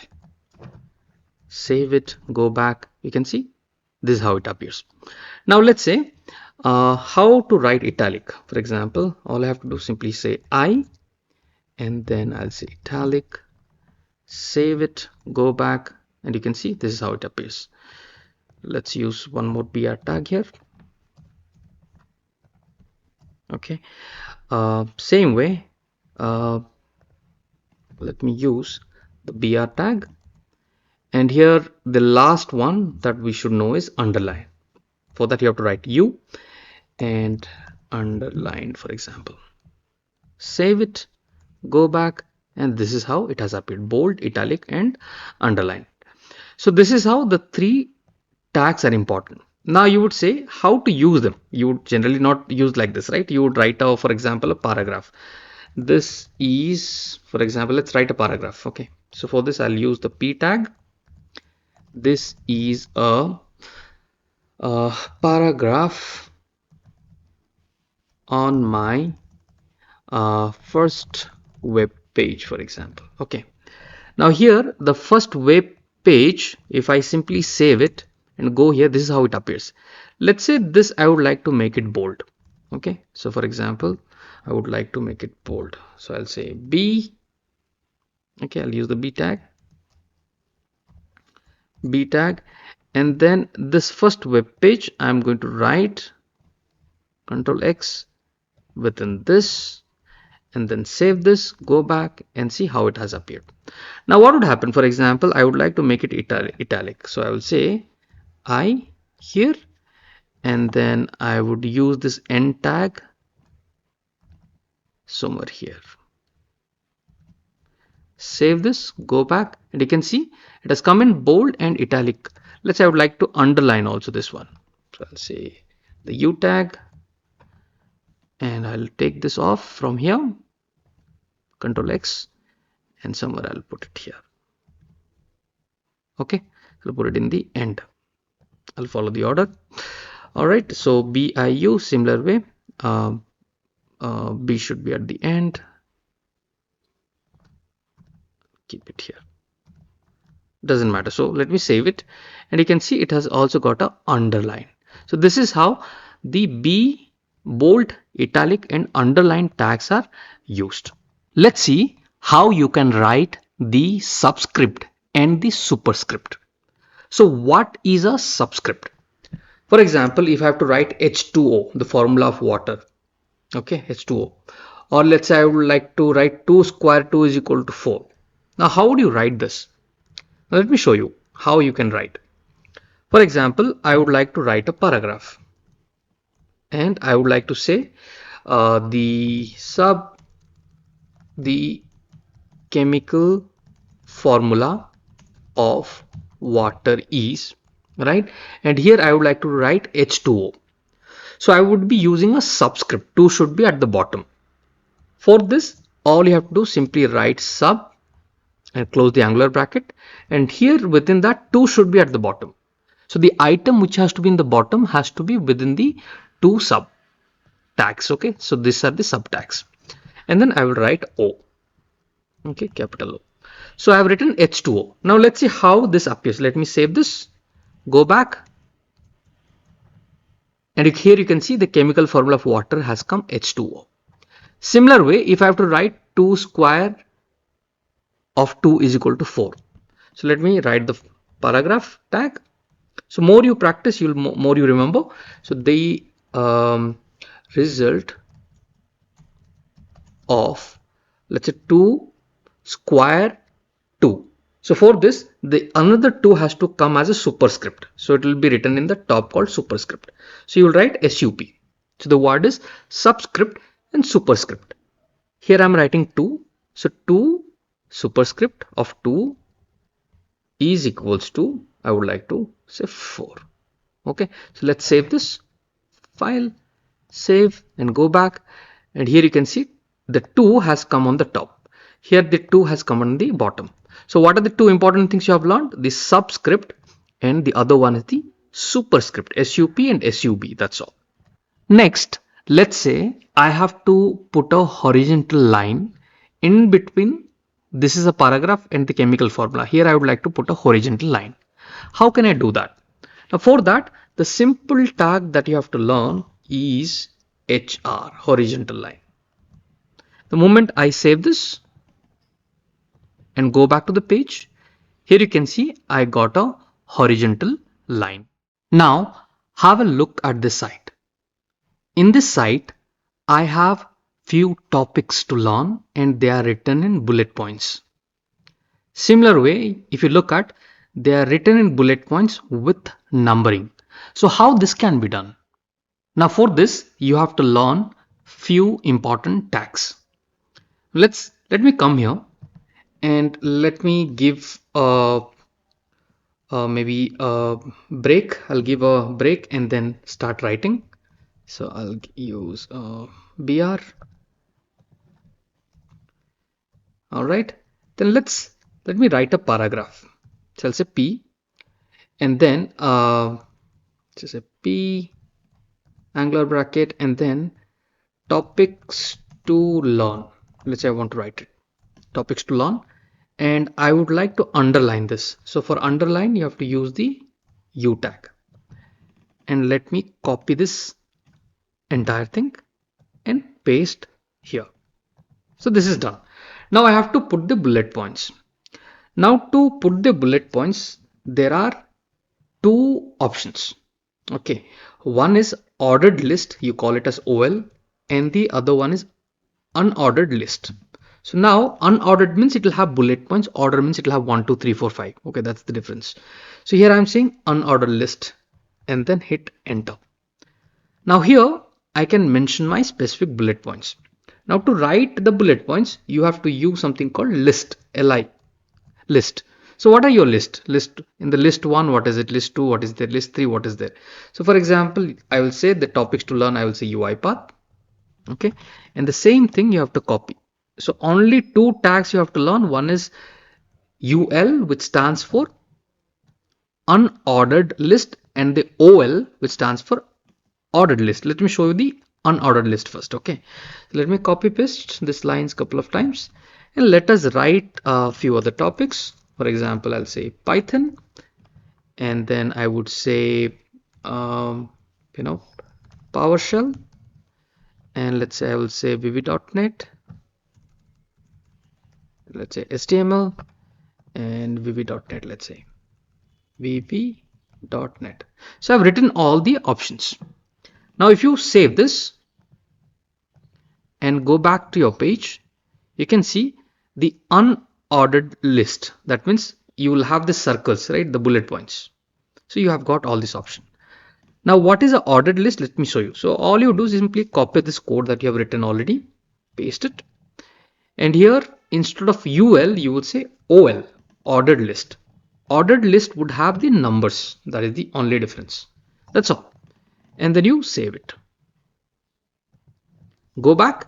save it, go back. You can see this is how it appears. Now let's say how to write italic. For example, all I have to do, simply say I, and then I'll say italic, save it, go back, and you can see this is how it appears. Let's use one more BR tag here. Okay, same way, let me use the BR tag, and here the last one that we should know is underline. For that you have to write U and underline, for example. Save it, go back, and this is how it has appeared: bold, italic, and underline. So this is how the three tags are important. Now you would say how to use them. You would generally not use like this, right? You would write for example, a paragraph. This is, for example, let's write a paragraph. Okay, so for this I'll use the P tag. This is a paragraph on my first web page, for example. Okay, now here the first web page, if I simply save it and go here, this is how it appears. Let's say this I would like to make it bold. Okay, so for example, I would like to make it bold, so I'll say B. Okay, I'll use the B tag, and then this first web page I'm going to write Control X within this, and then save this, go back, and see how it has appeared. Now what would happen? For example, I would like to make it italic, so I will say I here, and then I would use this end tag somewhere here. Save this, go back, and you can see it has come in bold and italic. Let's say I would like to underline also this one. So I'll say the U tag, and I'll take this off from here, Control X, and somewhere I'll put it here. Okay, I'll put it in the end. I'll follow the order. All right, so BIU, similar way. B should be at the end. Keep it here. Doesn't matter. So let me save it, and you can see it has also got a underline. So this is how the B, bold, italic, and underline tags are used. Let's see how you can write the subscript and the superscript. So what is a subscript? For example, if I have to write H2O, the formula of water, okay, H2O, or let's say I would like to write 2 square 2 is equal to 4. Now how would you write this? Now let me show you how you can write. For example, I would like to write a paragraph, and I would like to say the chemical formula of water is, right, and here I would like to write H2O. So I would be using a subscript. 2 should be at the bottom. For this, all you have to do, simply write sub and close the angular bracket, and here within that 2 should be at the bottom. So the item which has to be in the bottom has to be within the 2 sub tags. Okay, so these are the sub tags, and then I will write O, okay, capital O. So I have written H2O. Now let's see how this appears. Let me save this, go back, and here you can see the chemical formula of water has come H2O. Similar way, if I have to write 2 square of 2 is equal to 4. So let me write the paragraph tag. So more you practice, more you remember. So the result of, let's say, 2 square 2. So for this, the another 2 has to come as a superscript. So it will be written in the top called superscript. So you will write SUP. So the word is subscript and superscript. Here I am writing 2. So 2 superscript of 2 is equals to, I would like to say 4. Okay, so let's save this file, save, and go back, and here you can see the 2 has come on the top. Here the 2 has come on the bottom. So what are the 2 important things you have learned? The subscript, and the other one is the superscript, SUP and SUB. That's all. Next, let's say I have to put a horizontal line in between. This is a paragraph and the chemical formula. Here I would like to put a horizontal line. How can I do that? Now for that, the simple tag that you have to learn is HR, horizontal line. The moment I save this and go back to the page, here you can see I got a horizontal line. Now have a look at this site. In this site, I have few topics to learn, and they are written in bullet points. Similar way, if you look at, they are written in bullet points with numbering. So how this can be done? Now for this, you have to learn few important tags. Let me come here and let me give maybe a break. I'll give a break and then start writing. So I'll use BR. All right, then let me write a paragraph. So I'll say P, and then just say P angular bracket, and then topics to learn. Let's say I want to write it, topics to learn, and I would like to underline this. So for underline, you have to use the U tag, and let me copy this entire thing and paste here. So this is done. Now I have to put the bullet points. Now to put the bullet points, there are 2 options. Okay, one is ordered list, you call it as OL, and the other one is unordered list. So now unordered means it will have bullet points, order means it will have 1, 2, 3, 4, 5. Okay, that's the difference. So here I'm saying unordered list and then hit enter. Now here I can mention my specific bullet points. Now to write the bullet points, you have to use something called list, Li, list. So what are your list in the list 1, what is it? List 2, what is there? List 3, what is there? So for example, I will say the topics to learn, I will say UiPath. Okay, and the same thing you have to copy. So only two tags you have to learn. One is UL, which stands for unordered list, and the OL, which stands for ordered list. Let me show you the unordered list first. Okay, so let me copy paste this lines couple of times and let us write a few other topics. For example, I'll say Python, and then I would say PowerShell, and let's say I will say VB.NET, let's say HTML, and VB.NET, let's say VB.NET. So I've written all the options. Now if you save this and go back to your page, you can see the unordered list. That means you will have the circles, right? The bullet points. So you have got all this option. Now what is an ordered list? Let me show you. So all you do is simply copy this code that you have written already, paste it, and here instead of UL you would say OL, ordered list. Ordered list would have the numbers. That is the only difference. That's all. And then you save it. Go back,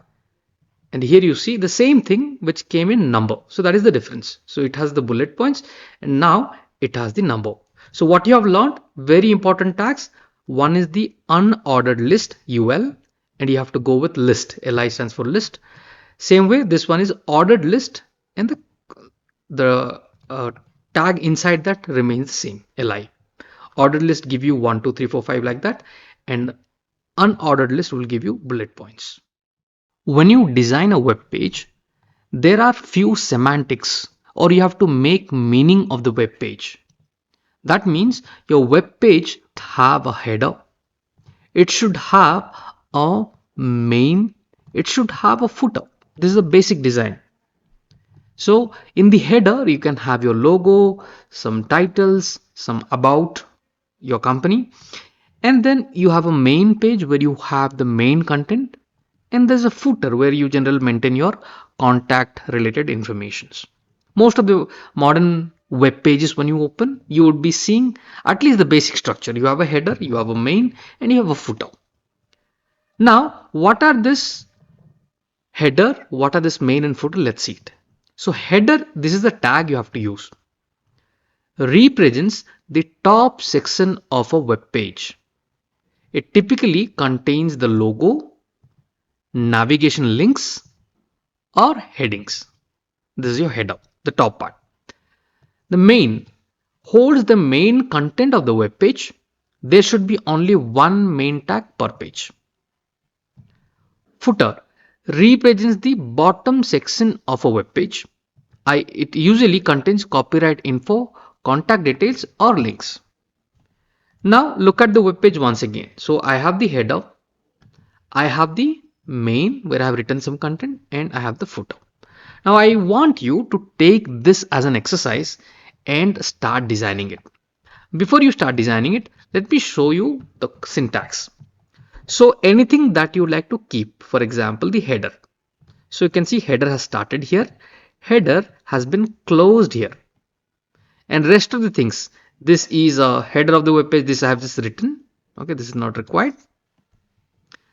and here you see the same thing which came in number. So that is the difference. So it has the bullet points and now it has the number. So what you have learned, very important tags. One is the unordered list, UL, and you have to go with list. Li stands for list. Same way, this one is ordered list, and the tag inside that remains the same, Li. Ordered list give you 1, 2, 3, 4, 5 like that, and unordered list will give you bullet points. When you design a web page, there are few semantics, or you have to make meaning of the web page. That means your web page have a header, it should have a main, it should have a footer. This is a basic design. So in the header you can have your logo, some titles, some about your company, and then you have a main page where you have the main content, and there's a footer where you generally maintain your contact related informations. Most of the modern web pages, when you open, you would be seeing at least the basic structure. You have a header, you have a main, and you have a footer. Now what are this header, what are this main and footer? Let's see it. So header, this is the tag you have to use, represents the top section of a web page. It typically contains the logo, navigation links, or headings. This is your header, the top part. The main holds the main content of the web page. There should be only one main tag per page. Footer represents the bottom section of a web page. It usually contains copyright info, contact details, or links. Now look at the web page once again. So I have the header, I have the main where I have written some content, and I have the footer. Now I want you to take this as an exercise and start designing it. Before you start designing it, let me show you the syntax. So anything that you like to keep, for example, the header. So you can see header has started here, header has been closed here, and rest of the things, this is a header of the web page, this I have just written. Okay, this is not required.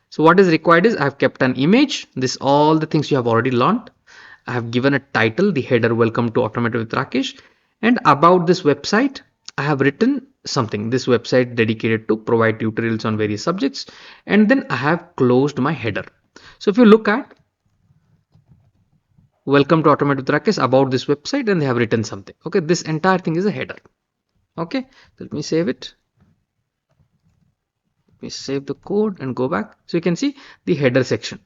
So what is required is I have kept an image, this all the things you have already learned. I have given a title, the header, welcome to Automotive with Rakesh, and about this website I have written something, this website dedicated to provide tutorials on various subjects, and then I have closed my header. So if you look at welcome to Automotive with Rakesh, about this website, and they have written something. Okay, this entire thing is a header. Okay, let me save it. Let me save the code and go back. So you can see the header section.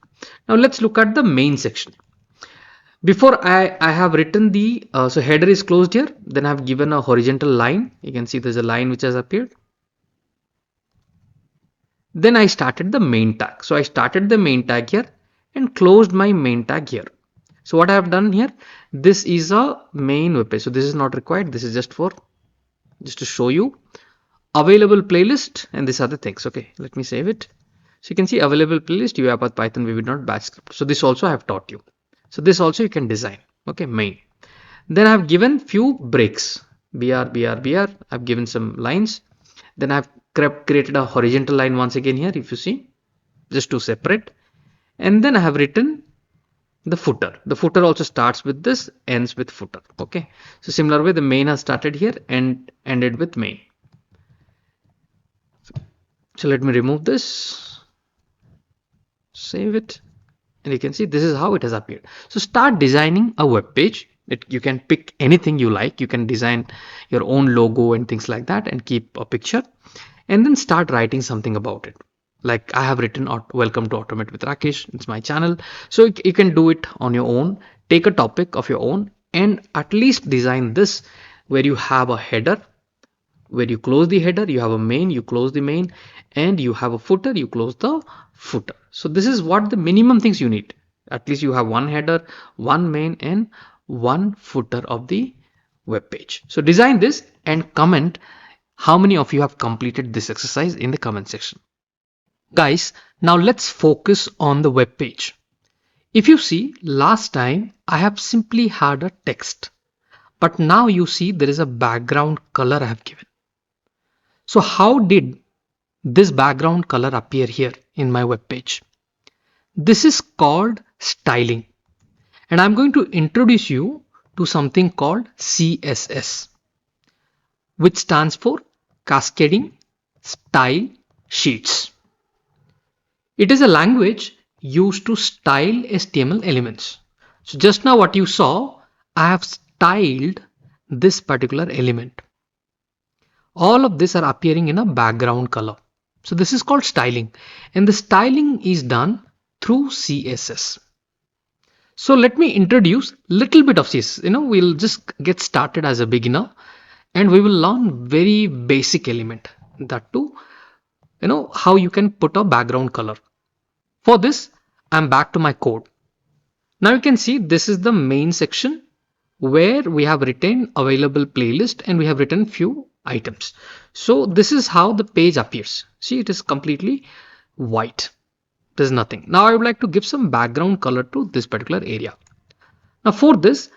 Now let's look at the main section. Before I have written the so header is closed here, then I have given a horizontal line. You can see there's a line which has appeared. Then I started the main tag. So I started the main tag here and closed my main tag here. So what I have done here, this is a main web page. So this is not required. This is just to show you available playlist, and these are the things. Okay, let me save it. So you can see available playlist, UiPath Python VB batch script. So this also I have taught you. So this also you can design. Okay, main. Then I have given few breaks. BR. I've given some lines. Then I've created a horizontal line once again here, if you see, just to separate. And then I have written the footer. The footer also starts with this, ends with footer. Okay. So similar way, the main has started here and ended with main. So let me remove this, save it, and you can see this is how it has appeared. So start designing a web page. You can pick anything you like. You can design your own logo and things like that and keep a picture, and then start writing something about it. Like I have written welcome to Automate with Rakesh. It's my channel. So you can do it on your own. Take a topic of your own and at least design this where you have a header, where you close the header, you have a main, you close the main, and you have a footer, you close the footer. So this is what the minimum things you need. At least you have one header, one main, and one footer of the web page. So design this and comment how many of you have completed this exercise in the comment section. Guys, now let's focus on the web page. If you see, last time I have simply had a text, but now you see there is a background color I have given. So how did this background color appear here in my web page? This is called styling, and I'm going to introduce you to something called CSS, which stands for Cascading Style Sheets. It is a language used to style HTML elements. So just now what you saw, I have styled this particular element. All of these are appearing in a background color. So this is called styling, and the styling is done through CSS. So let me introduce little bit of CSS. We'll just get started as a beginner and we will learn very basic element, that too, how you can put a background color. For this, I'm back to my code. Now you can see this is the main section where we have written available playlist and we have written few items. So this is how the page appears. See, it is completely white. There's nothing. Now I would like to give some background color to this particular area. Now for this,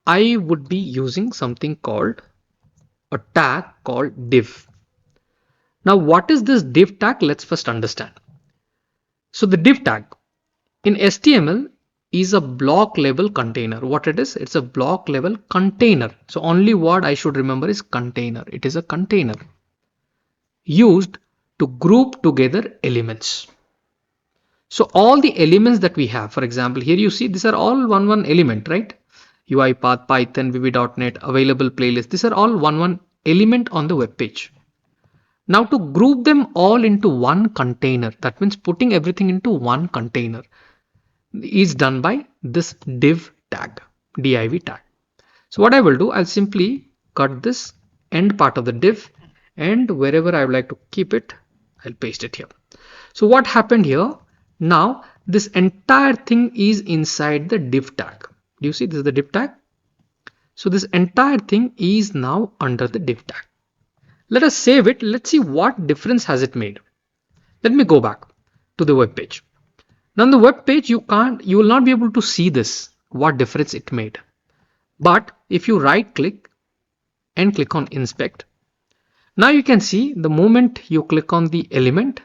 I would be using something called a tag called div. Now what is this div tag? Let's first understand. So the div tag in HTML is a block level container. What it is? It's a block level container. So only word I should remember is container. It is a container used to group together elements. So all the elements that we have, for example, here you see these are all one element, right? UiPath, Python, VB.NET, available playlist. These are all one element on the web page. Now to group them all into one container, that means putting everything into one container, is done by this div tag, div tag. So what I will do, I'll simply cut this end part of the div, and wherever I would like to keep it, I'll paste it here. So what happened here? Now this entire thing is inside the div tag. Do you see this is the div tag? So this entire thing is now under the div tag. Let us save it. Let's see what difference has it made. Let me go back to the web page. Now on the web page, you will not be able to see this, what difference it made. But if you right click and click on inspect, now you can see the moment you click on the element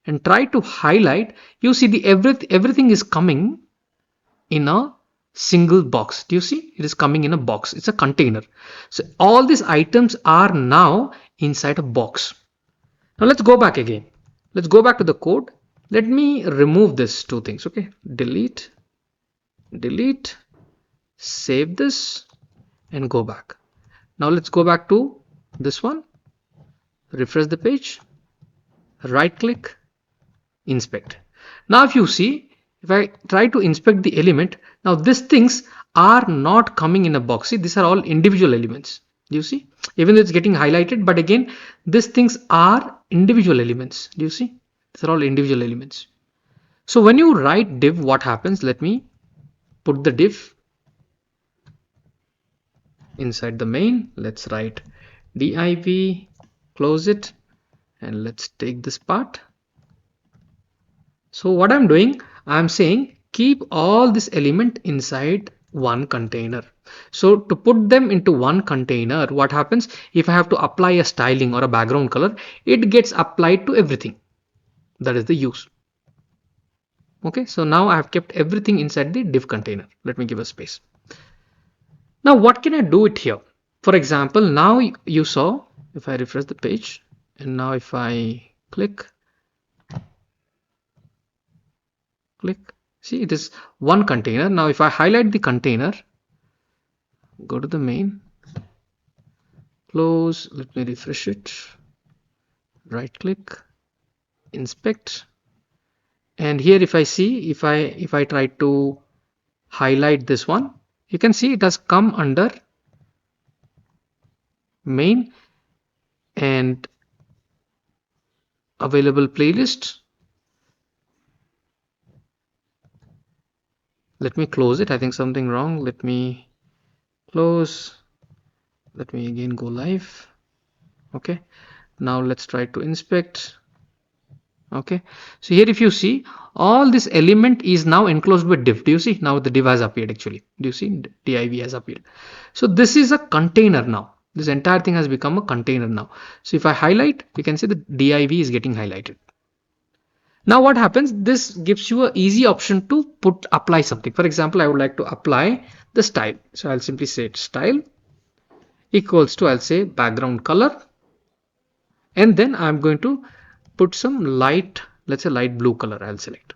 and try to highlight, you see the everything is coming in a single box. Do you see? It is coming in a box. It's a container. So all these items are now inside a box. Now let's go back again. Let's go back to the code. Let me remove this two things. Okay, delete, save this and go back. Now let's go back to this one, refresh the page, right click, inspect. Now if you see, if I try to inspect the element, now these things are not coming in a box. See, these are all individual elements. Do you see? Even though it's getting highlighted, but again, these things are individual elements. Do you see? These are all individual elements. So when you write div, what happens? Let me put the div inside the main, let's write div, close it, and let's take this part. So what I'm doing, I'm saying keep all this element inside one container. So to put them into one container, what happens if I have to apply a styling or a background color, it gets applied to everything. That is the use. Okay, so now I have kept everything inside the div container. Let me give a space. Now what can I do it here? For example, now you saw, if I refresh the page, and now if I click, see, it is one container. Now if I highlight the container, go to the main, close, let me refresh it, right click, inspect, and here if I see, if I try to highlight this one, you can see it has come under main and available playlist. Let me close it. I think something wrong. Let me close. Let me again go live. Okay, now let's try to inspect. Okay, so here if you see, all this element is now enclosed with div. Do you see? Now the div has appeared actually. Do you see? Div has appeared. So this is a container now. This entire thing has become a container now. So if I highlight, you can see the div is getting highlighted. Now what happens, this gives you an easy option to apply something. For example, I would like to apply the style. So I'll simply say style equals to, I'll say background color, and then I'm going to put some light, let's say light blue color. I'll select.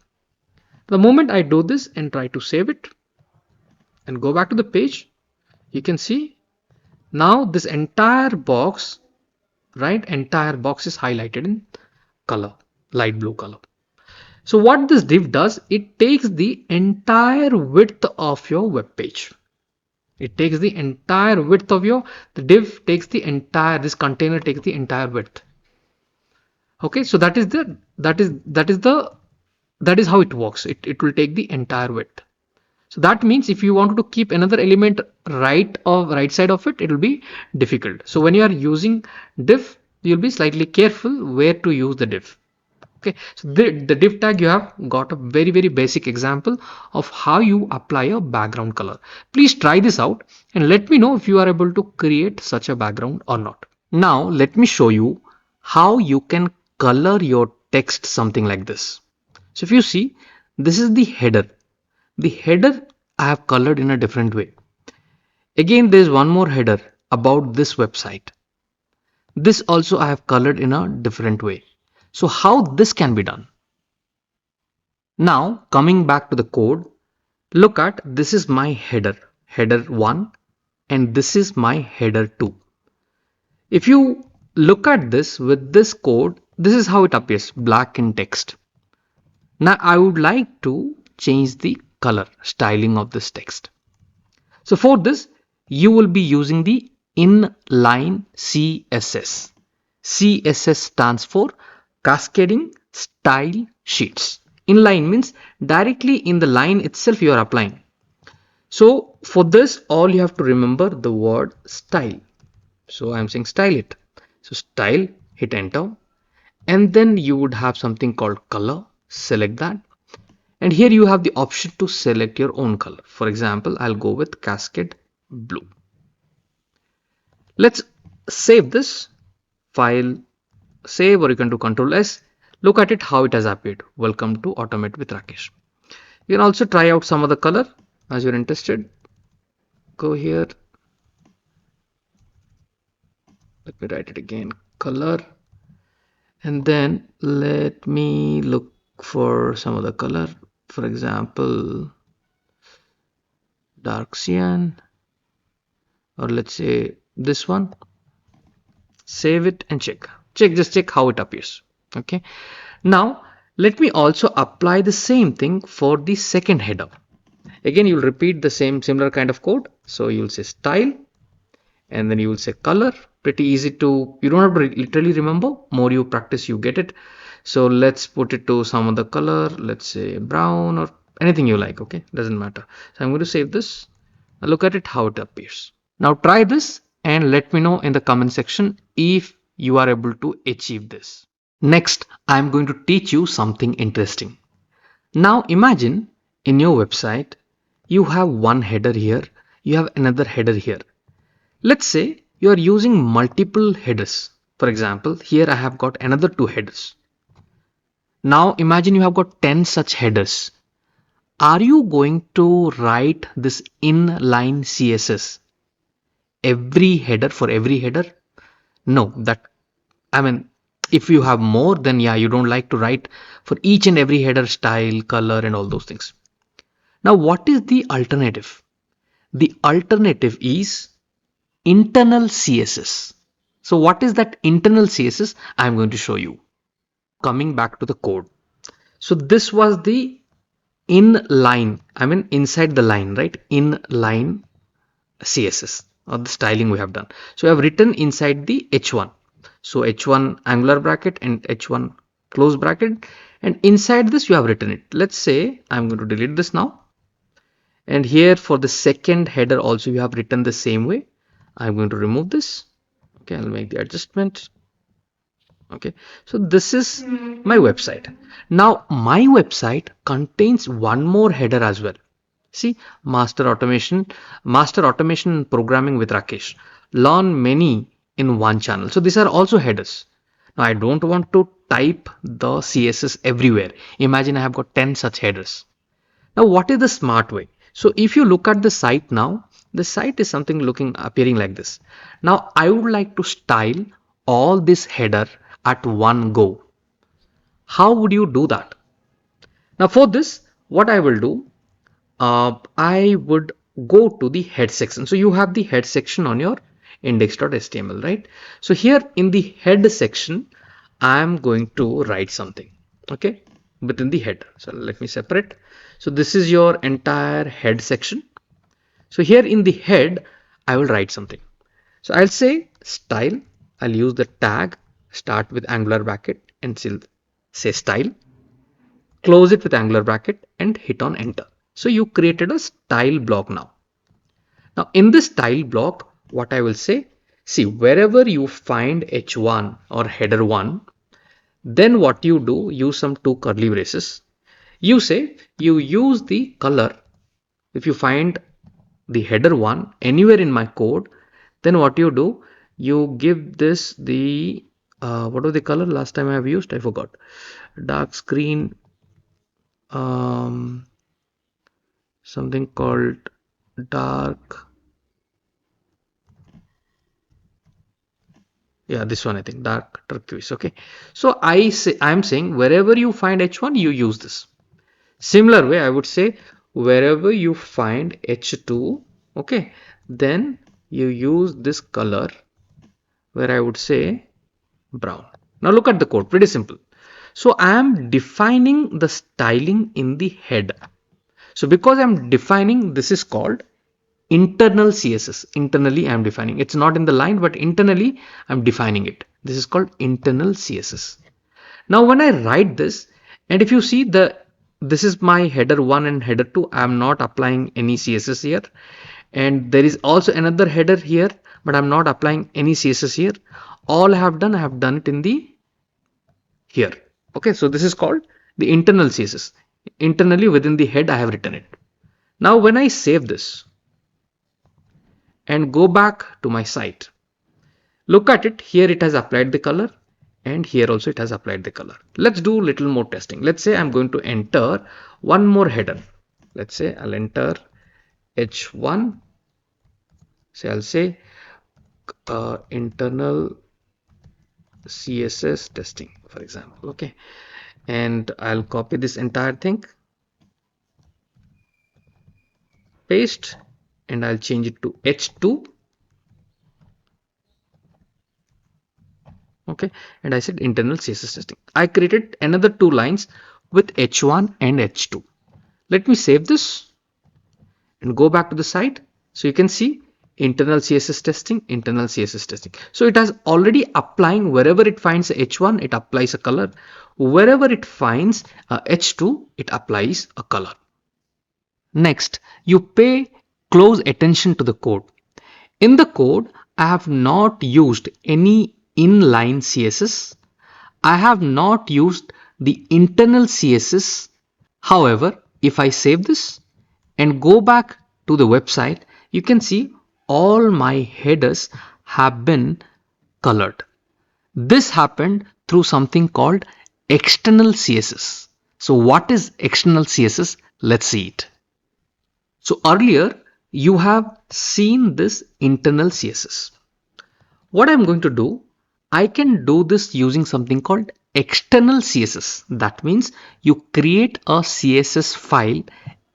The moment I do this and try to save it and go back to the page, you can see now this entire box, right, entire box is highlighted in color, light blue color. So what this div does, it takes the entire width of your web page. It takes the entire width of the div takes the entire, this container takes the entire width. Okay, so that is how it works. It will take the entire width. So that means if you wanted to keep another element right side of it, it will be difficult. So when you are using div, you'll be slightly careful where to use the div. Okay, so the div tag, you have got a very basic example of how you apply a background color. Please try this out and let me know if you are able to create such a background or not. Now let me show you how you can color your text something like this. So if you see, this is the header. The header I have colored in a different way. Again, there is one more header about this website. This also I have colored in a different way. So how this can be done? Now coming back to the code, look at, this is my header 1, and this is my header 2. If you look at this with this code, this is how it appears, black in text. Now I would like to change the color styling of this text. So for this, you will be using the inline CSS. CSS stands for Cascading Style Sheets. Inline means directly in the line itself you are applying. So for this, all you have to remember the word style. So I'm saying style it. So style, hit enter, and then you would have something called color. Select that, and here you have the option to select your own color. For example, I'll go with Cascade Blue. Let's save this file, save, or you can do Ctrl S. Look at it, how it has appeared. Welcome to Automate with Rakesh. You can also try out some other color as you're interested. Go here. Let me write it again, color, and then let me look for some other color. For example, dark cyan, or let's say this one. Save it and just check how it appears. Okay, now let me also apply the same thing for the second header. Again, you'll repeat the similar kind of code. So you'll say style, and then you will say color. Pretty easy to, you don't have to literally remember. More you practice, you get it. So let's put it to some other color. Let's say brown or anything you like. Okay, doesn't matter. So I'm going to save this. Now look at it, how it appears. Now try this and let me know in the comment section if you are able to achieve this. Next, I am going to teach you something interesting. Now imagine in your website, you have one header here, you have another header here. Let's say you are using multiple headers. For example, here I have got another two headers. Now imagine you have got 10 such headers. Are you going to write this inline CSS every header for every header? No, if you have more, then yeah, you don't like to write for each and every header style, color, and all those things. Now, what is the alternative? The alternative is internal CSS. So what is that internal CSS? I'm going to show you. Coming back to the code. So this was the inline, inside the line, right? Inline CSS or the styling we have done. So we have written inside the H1. So H1 angular bracket and H1 close bracket, and inside this you have written it. Let's say I'm going to delete this now. And here for the second header also you have written the same way. I'm going to remove this. Okay, I'll make the adjustment. Okay, so this is my website. Now my website contains one more header as well. See, master automation programming with Rakesh. Learn many in one channel. So these are also headers. Now I don't want to type the CSS everywhere. Imagine I have got 10 such headers. Now what is the smart way? So if you look at the site now, the site is something appearing like this. Now I would like to style all this header at one go. How would you do that? Now for this, what I will do, I would go to the head section. So you have the head section on your index.html, right? So here in the head section, I am going to write something, okay, within the header. So let me separate. So this is your entire head section. So here in the head, I will write something. So I'll say style. I'll use the tag, start with angular bracket and say style. Close it with angular bracket and hit on enter. So you created a style block now. Now in this style block, what I will say, see, wherever you find H1 or header 1, then what you do, use some two curly braces. You say you use the color. If you find the header 1 anywhere in my code, then what you do, you give this the what was the color last time I have used? I forgot. Dark screen, something called dark, yeah, this one, I think dark turquoise. Okay, so I'm saying wherever you find H1, you use this. Similar way, I would say wherever you find H2, okay, then you use this color where I would say brown. Now look at the code, pretty simple. So I am defining the styling in the head. So because I'm defining, this is called internal CSS. Internally I'm defining. It's not in the line, but internally I'm defining it. This is called internal CSS. Now when I write this, and if you see this is my header 1 and header 2, I'm not applying any CSS here. And there is also another header here, but I'm not applying any CSS here. All I have done it in the here. Okay, so this is called the internal CSS. Internally within the head I have written it. Now when I save this and go back to my site, look at it. Here it has applied the color, and here also it has applied the color. Let's do a little more testing. Let's say I'm going to enter one more header. Let's say I'll enter H1. So I'll say internal CSS testing, for example. Okay, and I'll copy this entire thing, paste, and I'll change it to H2. Okay, and I said internal CSS testing. I created another two lines with H1 and H2. Let me save this and go back to the site. So you can see internal CSS testing, internal CSS testing. So it has already applying wherever it finds H1, it applies a color. Wherever it finds H2, it applies a color. Next, you pay close attention to the code. In the code, I have not used any inline CSS. I have not used the internal CSS. However, if I save this and go back to the website, you can see all my headers have been colored. This happened through something called external CSS. So what is external CSS? Let's see it. So earlier you have seen this internal CSS. What I'm going to do, I can do this using something called external CSS. That means you create a CSS file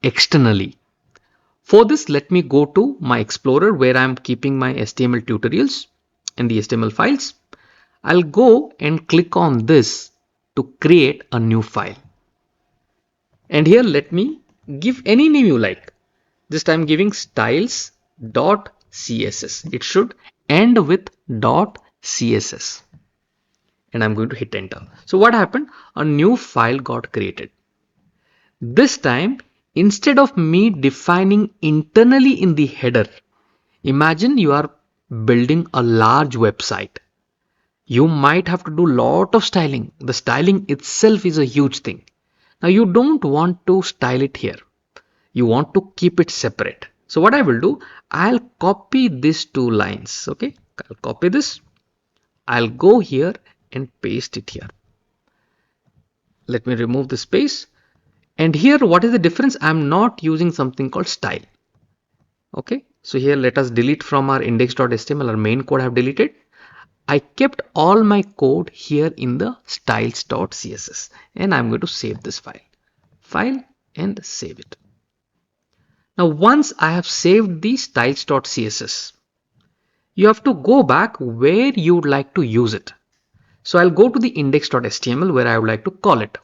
externally. For this, let me go to my Explorer where I'm keeping my HTML tutorials and the HTML files. I'll go and click on this to create a new file. And here let me give any name you like. Just I'm giving styles.css. It should end with .css. And I'm going to hit enter. So what happened? A new file got created. This time, instead of me defining internally in the header, imagine you are building a large website. You might have to do a lot of styling. The styling itself is a huge thing. Now you don't want to style it here. You want to keep it separate. So what I will do, I'll copy these two lines. Okay, I'll copy this. I'll go here and paste it here. Let me remove the space. And here, what is the difference? I'm not using something called style. Okay, so here let us delete from our index.html, our main code I have deleted. I kept all my code here in the styles.css and I'm going to save this file and save it. Now once I have saved the styles.css, you have to go back where you would like to use it. So I'll go to the index.html where I would like to call it.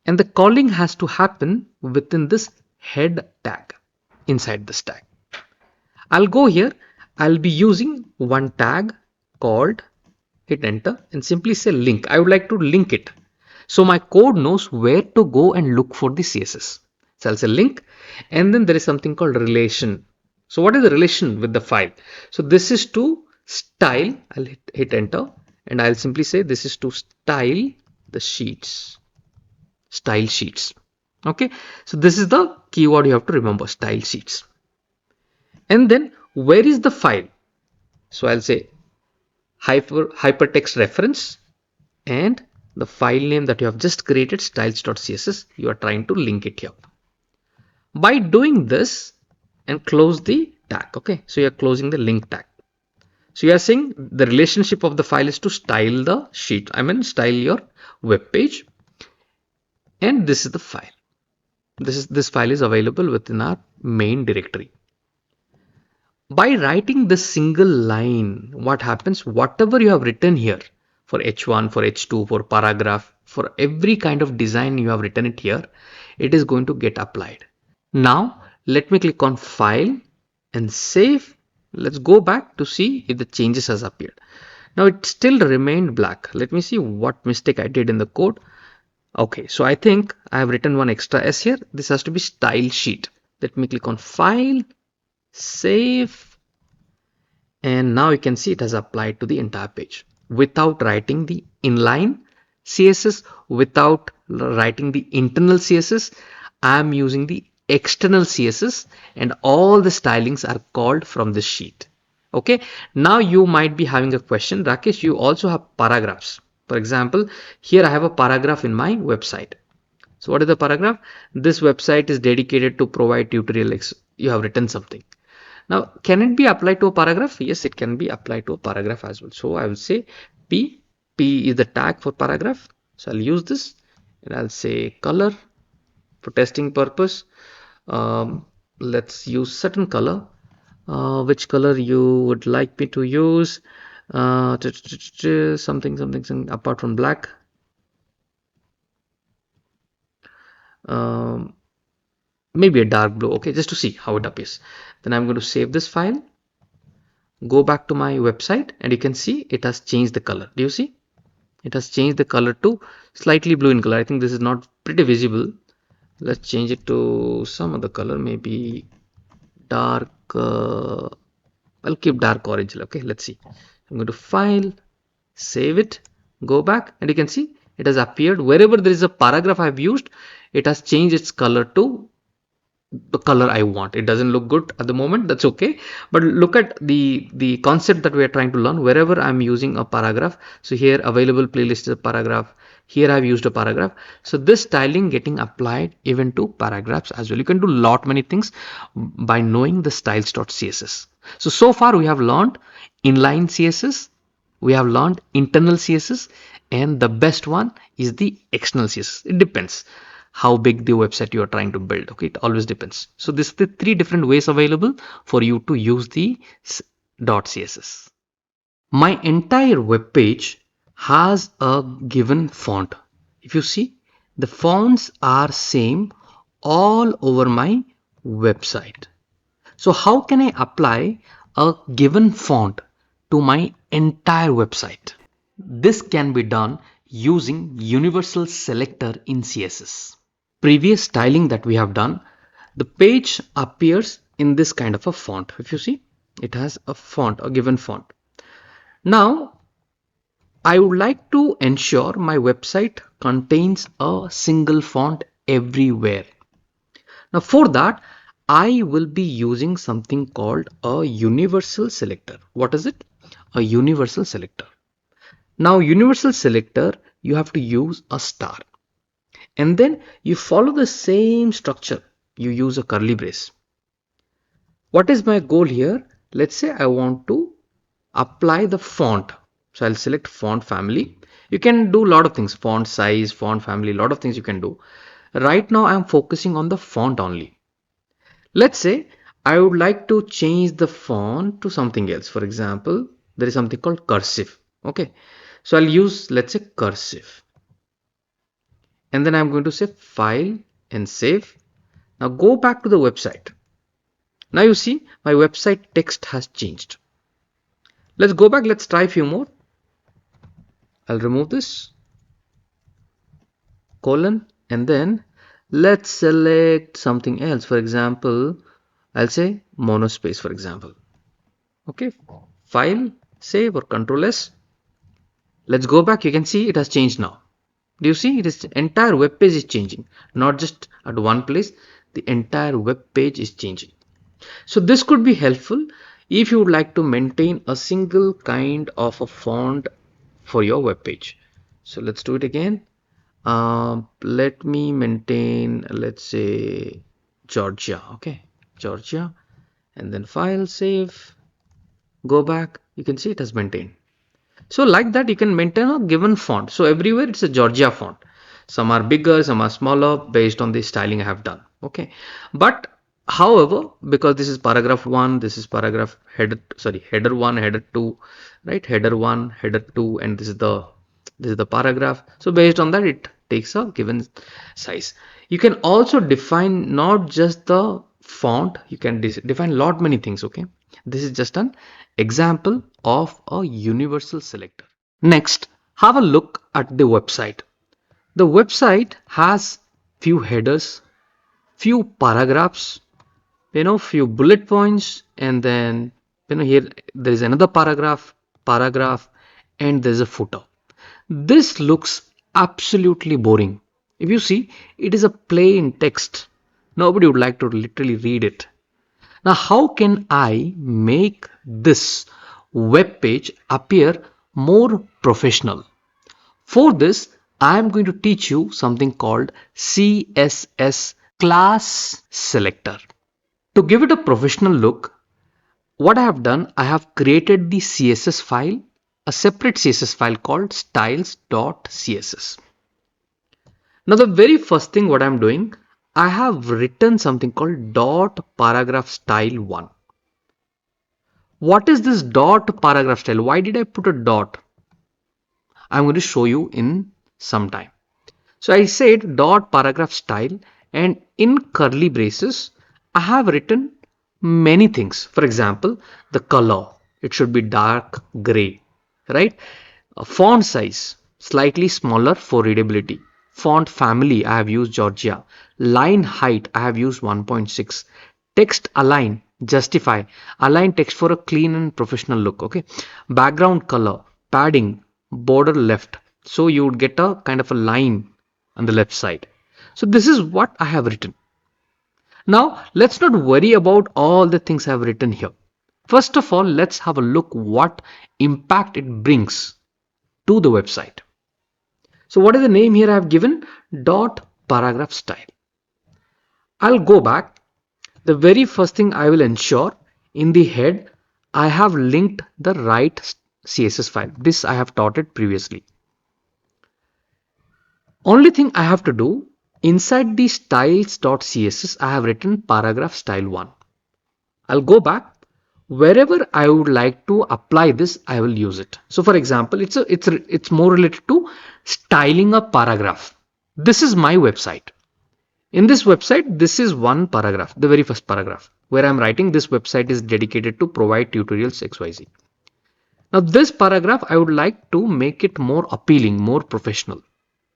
And the calling has to happen within this head tag, inside this tag. I'll go here, I'll be using one tag called, hit enter and simply say link. I would like to link it. So my code knows where to go and look for the CSS. So I'll say link and then there is something called relation. So what is the relation with the file? So this is to style, I'll hit enter and I'll simply say this is to style the sheets. Style sheets. Okay, so this is the keyword you have to remember, style sheets. And then where is the file? So I'll say hypertext reference and the file name that you have just created, styles.css, you are trying to link it here. By doing this and close the tag. Okay, so you are closing the link tag. So you are saying the relationship of the file is to style the sheet. I mean style your web page. And this is the file. This file is available within our main directory. By writing this single line, what happens? Whatever you have written here for H1, for H2, for paragraph, for every kind of design you have written it here, it is going to get applied. Now let me click on file and save. Let's go back to see if the changes has appeared. Now it still remained black. Let me see what mistake I did in the code. Okay, so I think I have written one extra S here. This has to be style sheet. Let me click on file, save, and now you can see it has applied to the entire page without writing the inline CSS, without writing the internal CSS. I am using the external CSS and all the stylings are called from this sheet. Okay, now you might be having a question, Rakesh, you also have paragraphs. For example, here I have a paragraph in my website. So what is the paragraph? This website is dedicated to provide tutorials. You have written something. Now, can it be applied to a paragraph? Yes, it can be applied to a paragraph as well. So I will say P is the tag for paragraph. So I'll use this and I'll say color for testing purpose. Let's use certain color. Which color you would like me to use? Something apart from black. Maybe a dark blue. Okay, just to see how it appears. Then I'm going to save this file, go back to my website, and you can see it has changed the color. Do you see? It has changed the color to slightly blue in color. I think this is not pretty visible. Let's change it to some other color, maybe dark I'll keep dark orange. Okay, let's see. I'm going to file, save it, go back, and you can see it has appeared. Wherever there is a paragraph I've used, it has changed its color to the color I want. It doesn't look good at the moment, that's okay, but look at the concept that we are trying to learn. Wherever I'm using a paragraph, so here available playlist is a paragraph, here I've used a paragraph, so this styling getting applied even to paragraphs as well. You can do lot many things by knowing the styles.css. So far we have learned inline CSS, we have learned internal CSS, and the best one is the external CSS. It depends how big the website you are trying to build. Okay, it always depends. So this is the 3 different ways available for you to use the .css. My entire web page has a given font. If you see, the fonts are same all over my website. So how can I apply a given font to my entire website? This can be done using universal selector in CSS. Previous styling that we have done, the page appears in this kind of a font. If you see, it has a font, a given font. Now I would like to ensure my website contains a single font everywhere. Now for that, I will be using something called a universal selector. What is it? A universal selector. Now universal selector, you have to use a star, and then you follow the same structure. You use a curly brace. What is my goal here? Let's say I want to apply the font. So I'll select font family. You can do a lot of things, font size, font family, a lot of things you can do. Right now I'm focusing on the font only. Let's say I would like to change the font to something else. For example, there is something called cursive. Okay, so I'll use, let's say, cursive, and then I'm going to say file and save. Now go back to the website. Now you see my website text has changed. Let's go back. Let's try a few more. I'll remove this colon, and then let's select something else. For example, I'll say monospace, for example. Okay, file, save, or Control S. Let's go back. You can see it has changed now. Do you see? It is entire web page is changing, not just at one place. The entire web page is changing. So this could be helpful if you would like to maintain a single kind of a font for your web page. So let's do it again. Let me maintain, let's say, Georgia. Okay, Georgia, and then file, save, go back. You can see it has maintained. So like that, you can maintain a given font. So everywhere it's a Georgia font. Some are bigger, some are smaller based on the styling I have done. Okay, but however, because this is paragraph 1, this is paragraph header 1, header 2, right? Header 1, header 2, and this is the paragraph. So based on that, it takes a given size. You can also define not just the font, you can define lot many things. Okay, this is just an example of a universal selector. Next, have a look at the website. The website has few headers, few paragraphs, few bullet points, and then here there is another paragraph, and there's a footer. This looks absolutely boring. If you see, it is a plain text. Nobody would like to literally read it. Now how can I make this web page appear more professional? For this, I am going to teach you something called CSS class selector. To give it a professional look, what I have done, I have created the CSS file, a separate CSS file called styles.css. Now the very first thing what I'm doing, I have written something called dot paragraph style 1. What is this dot paragraph style? Why did I put a dot? I'm going to show you in some time. So I said dot paragraph style, and in curly braces I have written many things. For example, the color, it should be dark gray, right? Font size slightly smaller for readability. Font family, I have used Georgia. Line height, I have used 1.6. Text align, justify, align text for a clean and professional look. Okay, background color, padding, border left, so you would get a kind of a line on the left side. So this is what I have written. Now let's not worry about all the things I have written here. First of all, let's have a look what impact it brings to the website. So what is the name here I have given? Dot paragraph style. I'll go back. The very first thing I will ensure in the head, I have linked the right CSS file. This I have taught it previously. Only thing I have to do, inside the styles.css, I have written paragraph style 1. I'll go back. Wherever I would like to apply this, I will use it. So for example, it's more related to styling a paragraph. This is my website. In this website, this is one paragraph, the very first paragraph, where I'm writing this website is dedicated to provide tutorials XYZ. Now this paragraph, I would like to make it more appealing, more professional.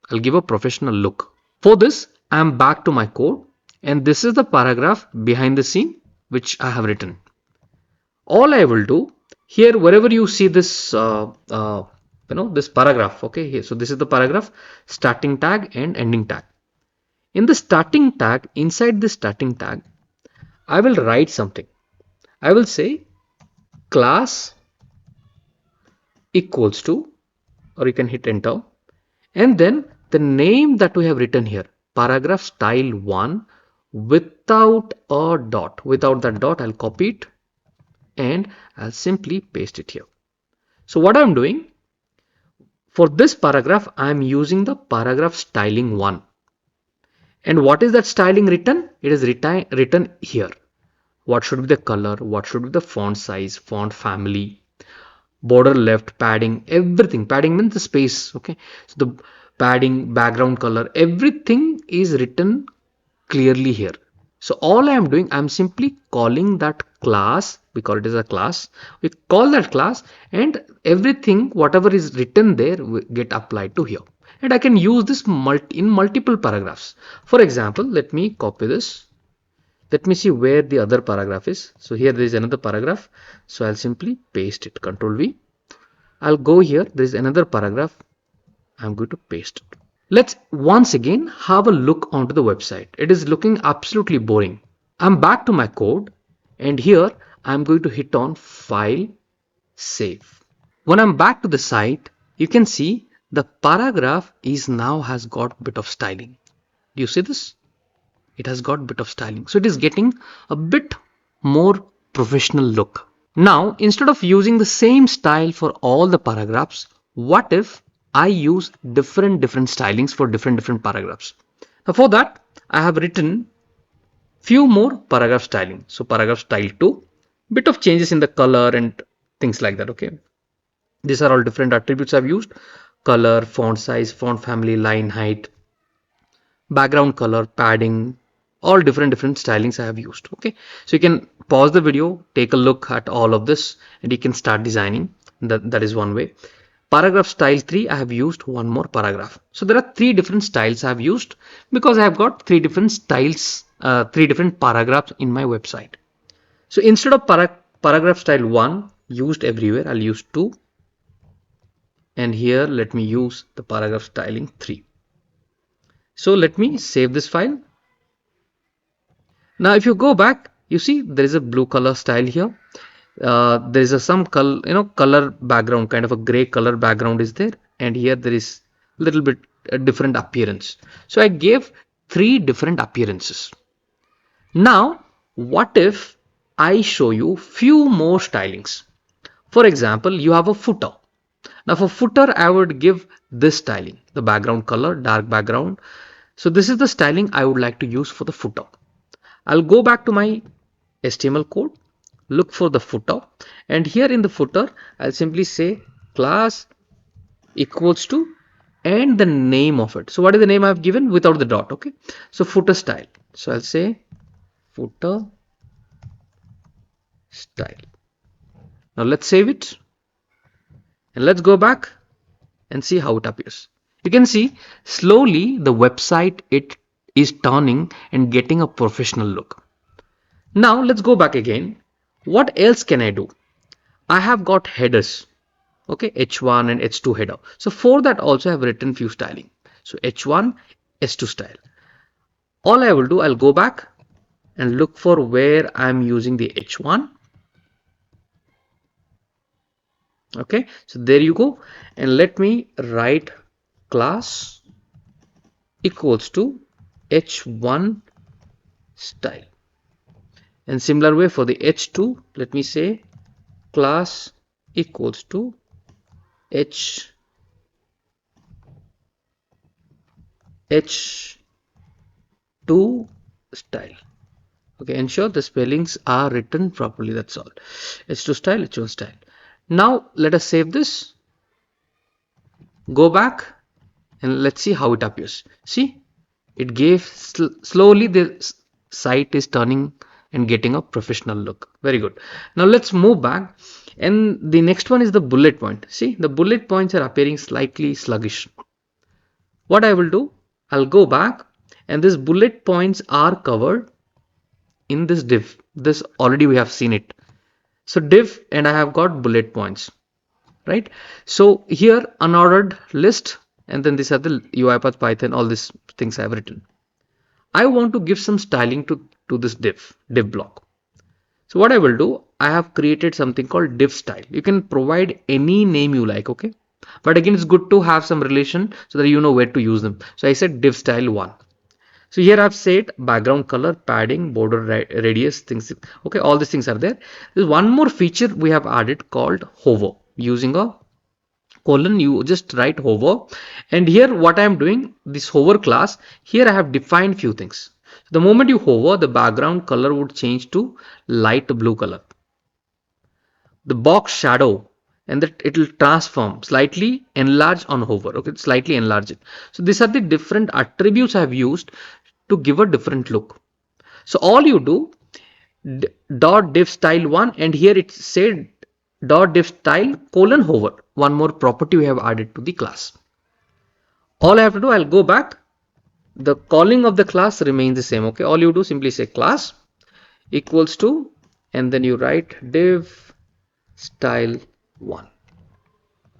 I'll give a professional look. For this, I'm back to my code, and this is the paragraph behind the scene which I have written. All I will do here, wherever you see this, this paragraph, okay, here. So this is the paragraph, starting tag and ending tag. In the starting tag, inside the starting tag, I will write something. I will say class equals to, or you can hit enter, and then the name that we have written here, paragraph style 1 without a dot. Without that dot, I'll copy it and I'll simply paste it here. So what I'm doing for this paragraph, I'm using the paragraph styling 1. And what is that styling written? It is written here. What should be the color? What should be the font size, font family, border left, padding, everything. Padding means the space. Okay. So the padding, background color, everything is written clearly here. So all I am doing, I'm simply calling that class, because it is a class. We call that class, and everything, whatever is written there, will get applied to here. And I can use this in multiple paragraphs. For example, let me copy this. Let me see where the other paragraph is. So here there is another paragraph. So I'll simply paste it. Control V. I'll go here. There is another paragraph. I'm going to paste it. Let's once again have a look onto the website. It is looking absolutely boring. I'm back to my code, and here I'm going to hit on File, Save. When I'm back to the site, you can see the paragraph has got a bit of styling. Do you see this? It has got a bit of styling. So it is getting a bit more professional look. Now, instead of using the same style for all the paragraphs, what if I use different stylings for different paragraphs? Now for that, I have written few more paragraph styling. So paragraph style 2, bit of changes in the color and things like that. Okay. These are all different attributes I've used. Color, font size, font family, line height, background color, padding, all different stylings I have used. Okay. So you can pause the video, take a look at all of this, and you can start designing. That is one way. Paragraph style 3, I have used one more paragraph. So there are 3 different styles I have used because I have got 3 different styles, 3 different paragraphs in my website. So instead of paragraph style 1 used everywhere, I'll use 2. And here let me use the paragraph styling 3. So let me save this file. Now if you go back, you see there is a blue color style here. There is some color background, kind of a gray color background is there, and here there is a little bit a different appearance. So I gave 3 different appearances. Now what if I show you few more stylings? For example, you have a footer. Now for footer, I would give this styling, the background color, dark background. So this is the styling I would like to use for the footer. I'll go back to my HTML code, look for the footer, and here in the footer, I'll simply say class equals to and the name of it. So what is the name I've given without the dot? Okay. So footer style. So I'll say footer style. Now let's save it. And let's go back and see how it appears. You can see slowly the website it is turning and getting a professional look. Now let's go back again. What else can I do? I have got headers. Okay, H1 and H2 header. So for that also I have written few styling. So H1, H2 style. All I will do, I'll go back and look for where I'm using the H1. Okay, so there you go. And let me write class equals to H1 style. And similar way for the H2, let me say class equals to H2 style. Okay, ensure the spellings are written properly. That's all. H2 style, H1 style. Now let us save this. Go back and let's see how it appears. See, it gave slowly the site is turning and getting a professional look. Very good. Now let's move back, and the next one is the bullet point. See, the bullet points are appearing slightly sluggish. What I will do, I'll go back, and these bullet points are covered in this div. This already we have seen it. So div, and I have got bullet points, right? So here unordered list, and then these are the UiPath Python, all these things I have written. I want to give some styling to this div block. So what I will do, I have created something called div style. You can provide any name you like, okay? But again, it's good to have some relation so that you know where to use them. So I said div style 1. So here I've said background color, padding, border radius, things. Okay, all these things are there. There's one more feature we have added called hover. Using a colon, you just write hover. And here what I am doing, this hover class, here I have defined few things. The moment you hover, the background color would change to light blue color. The box shadow, and that it will transform, slightly enlarge on hover. Okay, slightly enlarge it. So these are the different attributes I have used to give a different look. So all you do, dot div style 1, and here it said dot div style colon hover. One more property we have added to the class. All I have to do, I'll go back. The calling of the class remains the same. Okay, all you do, simply say class equals to, and then you write div style 1.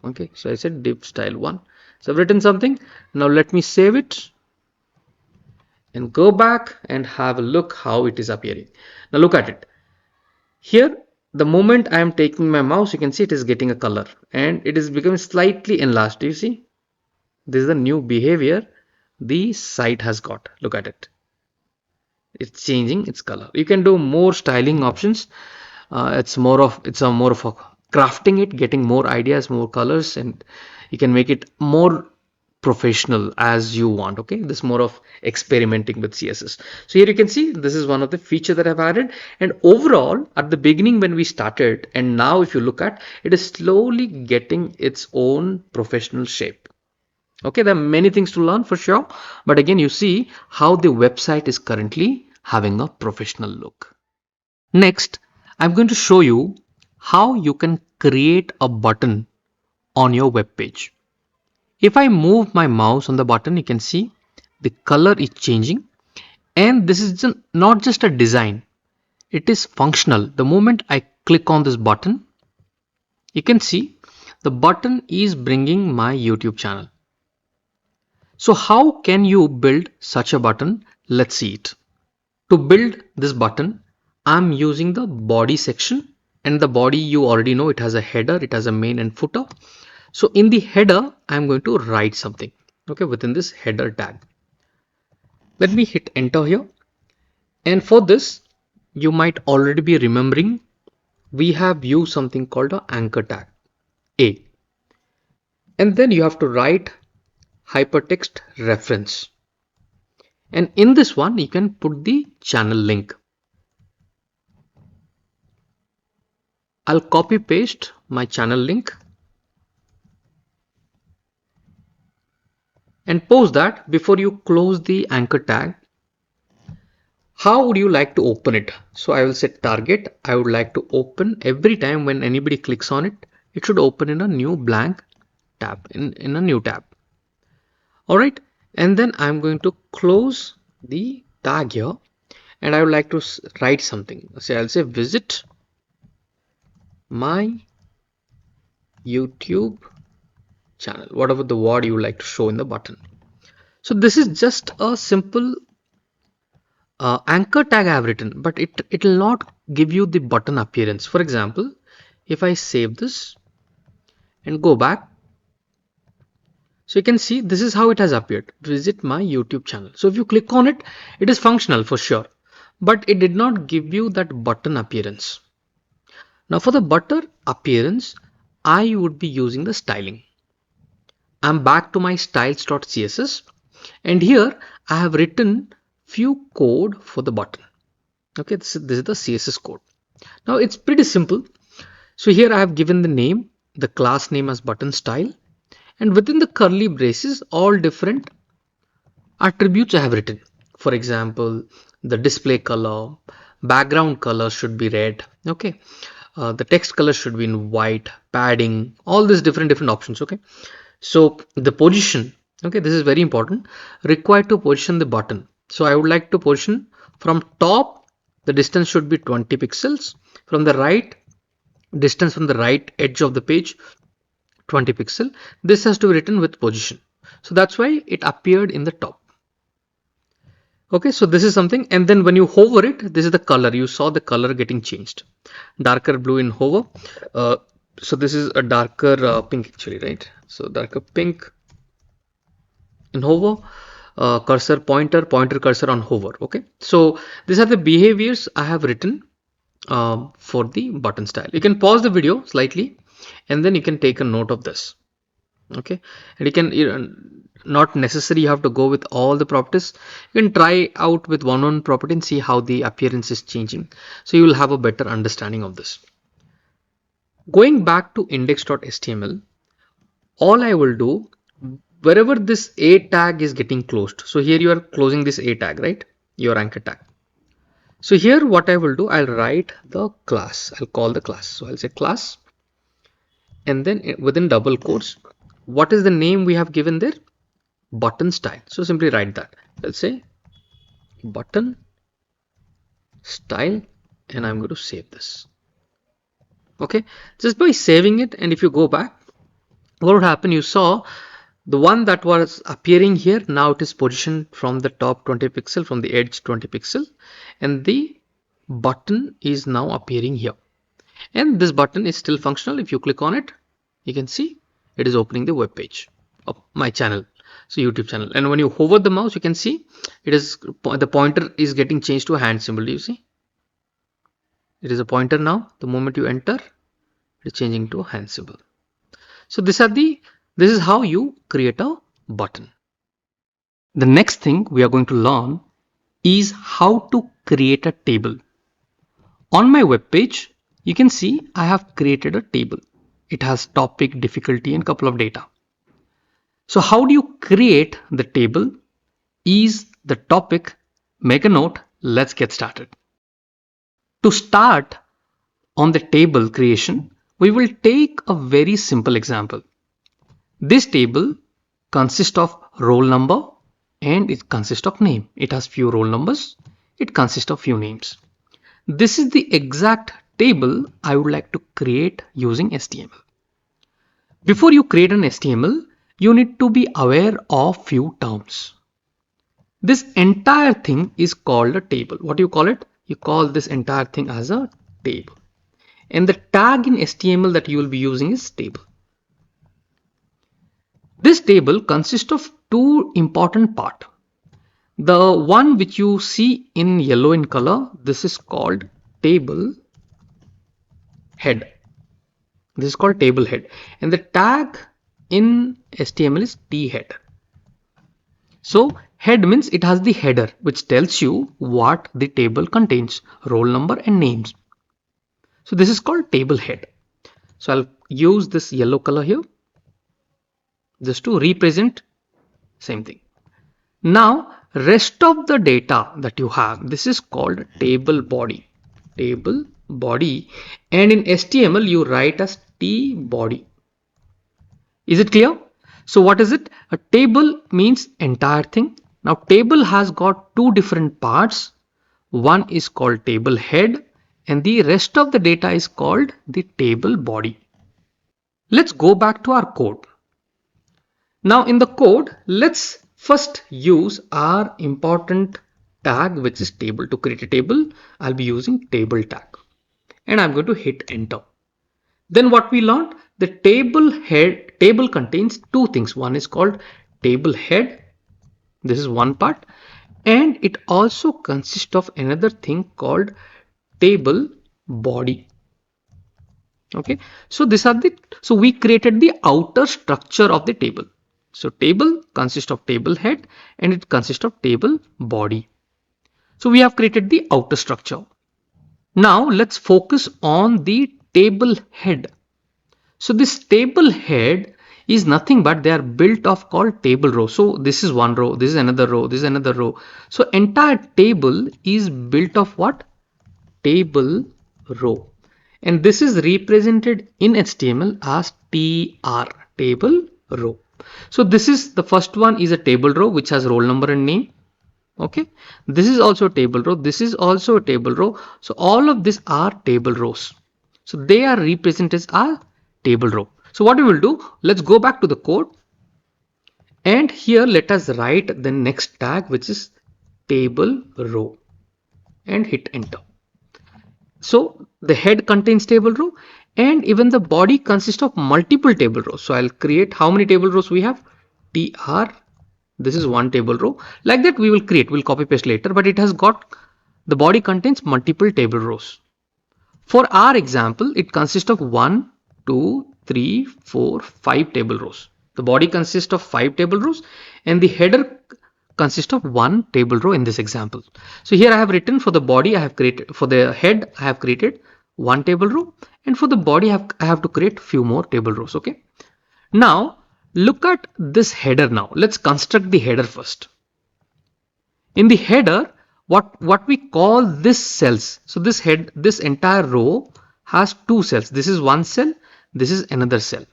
Okay, so I said div style 1. So I've written something. Now let me save it and go back and have a look how it is appearing. Now look at it. Here, the moment I am taking my mouse, you can see it is getting a color and it is becoming slightly enlarged. Do you see? This is the new behavior the site has got. Look at it. It's changing its color. You can do more styling options. It's more of a crafting it, getting more ideas, more colors, and you can make it more professional as you want. Okay, this is more of experimenting with CSS. So here you can see this is one of the feature that I've added, and overall at the beginning when we started, and now if you look at it, is slowly getting its own professional shape. Okay, there are many things to learn for sure, but again you see how the website is currently having a professional look. Next, I'm going to show you how you can create a button on your web page. If I move my mouse on the button, you can see the color is changing, and this is not just a design, it is functional. The moment I click on this button, you can see the button is bringing my YouTube channel. So how can you build such a button? Let's see it. To build this button, I'm using the body section, and the body you already know it has a header, it has a main and footer. So in the header, I'm going to write something, okay, within this header tag. Let me hit enter here. And for this, you might already be remembering, we have used something called an anchor tag, A. And then you have to write hypertext reference. And in this one, you can put the channel link. I'll copy paste my channel link and post that. Before you close the anchor tag, how would you like to open it? So I will set target. I would like to open every time when anybody clicks on it, it should open in a new blank tab, in a new tab. All right. And then I'm going to close the tag here. and I would like to write something. Say I'll say visit my YouTube channel, whatever the word you would like to show in the button. So this is just a simple anchor tag I have written, but it will not give you the button appearance. For example, if I save this and go back, so you can see this is how it has appeared. Visit my YouTube channel. So if you click on it, it is functional for sure, but it did not give you that button appearance. Now for the button appearance, I would be using the styling. I'm back to my styles.css, and here I have written few code for the button. Okay, this is the CSS code. Now it's pretty simple. So here I have given the name, the class name as button style, and within the curly braces all different attributes I have written. For example, the display color, background color should be red. Okay, the text color should be in white, padding, all these different options. Okay, so the position, okay, this is very important, required to position the button. So I would like to position from top, the distance should be 20 pixels, from the right, distance from the right edge of the page 20 pixel. This has to be written with position, so that's why it appeared in the top. Okay, so this is something, and then when you hover it, this is the color. You saw the color getting changed, darker blue in hover. So this is a darker pink actually, right? So darker pink in hover, cursor pointer cursor on hover. Okay, so these are the behaviors I have written for the button style. You can pause the video slightly and then you can take a note of this. Okay, and you can not necessarily you have to go with all the properties. You can try out with one property and see how the appearance is changing, so you will have a better understanding of this. Going back to index.html, all I will do, wherever this a tag is getting closed, so here you are closing this a tag, right, your anchor tag. So here what I will do, I'll write the class, I'll call the class. So I'll say class, and then within double quotes, what is the name we have given there? Button style. So simply write that. Let's say button style, and I'm going to save this. Okay, just by saving it, and if you go back, what would happen? You saw the one that was appearing here, now it is positioned from the top 20 pixel, from the edge 20 pixel, and the button is now appearing here, and this button is still functional. If you click on it, you can see it is opening the web page of my channel, so YouTube channel. And when you hover the mouse, you can see it is, the pointer is getting changed to a hand symbol. Do you see? It is a pointer now. The moment you enter, it is changing to a hand symbol. So this is how you create a button. The next thing we are going to learn is how to create a table. On my web page, you can see I have created a table. It has topic, difficulty, and couple of data. So how do you create the table? Is the topic, make a note, let's get started. To start on the table creation, we will take a very simple example. This table consists of roll number and it consists of name. It has few roll numbers, it consists of few names. This is the exact table I would like to create using HTML. Before you create an HTML, you need to be aware of few terms. This entire thing is called a table. What do you call it? You call this entire thing as a table. And the tag in HTML that you will be using is table. This table consists of two important parts. The one which you see in yellow in color, this is called table head. This is called table head, and the tag in HTML is t-head. So head means it has the header which tells you what the table contains, roll number and names. So this is called table head. So I'll use this yellow color here just to represent same thing. Now rest of the data that you have, this is called table body. Table body, and in HTML you write as t body. Is it clear? So what is it? A table means entire thing. Now table has got two different parts. one is called table head, and the rest of the data is called the table body. Let's go back to our code. Now in the code, let's first use our important tag, which is table. To create a table, I'll be using table tag, and I'm going to hit enter. Then what we learned, the table contains two things. One is called table head. This is one part, and it also consists of another thing called table body. Okay, so we created the outer structure of the table. So table consists of table head and it consists of table body. So we have created the outer structure. Now let's focus on the table head. So this table head is nothing but they are built of called table row. So this is one row, this is another row, this is another row. So entire table is built of what? Table row. And this is represented in HTML as TR, table row. So this is the first one is a table row which has roll number and name. Okay, this is also a table row, this is also a table row. So all of these are table rows. So they are represented as a table row. So what we will do, let's go back to the code, and here let us write the next tag, which is table row, and hit enter. So the head contains table row, and even the body consists of multiple table rows. So I'll create how many table rows we have? TR, this is one table row. Like that we will create, we'll copy paste later, but it has got, the body contains multiple table rows. For our example, it consists of 1, 2, 3, 4, 5 table rows. The body consists of 5 table rows and the header consists of 1 table row in this example. So here I have written for the body I have created, for the head I have created 1 table row, and for the body I have to create few more table rows. Okay. Now look at this header now. Let's construct the header first. In the header, what we call this cells. So this entire row has two cells. This is one cell, this is another cell.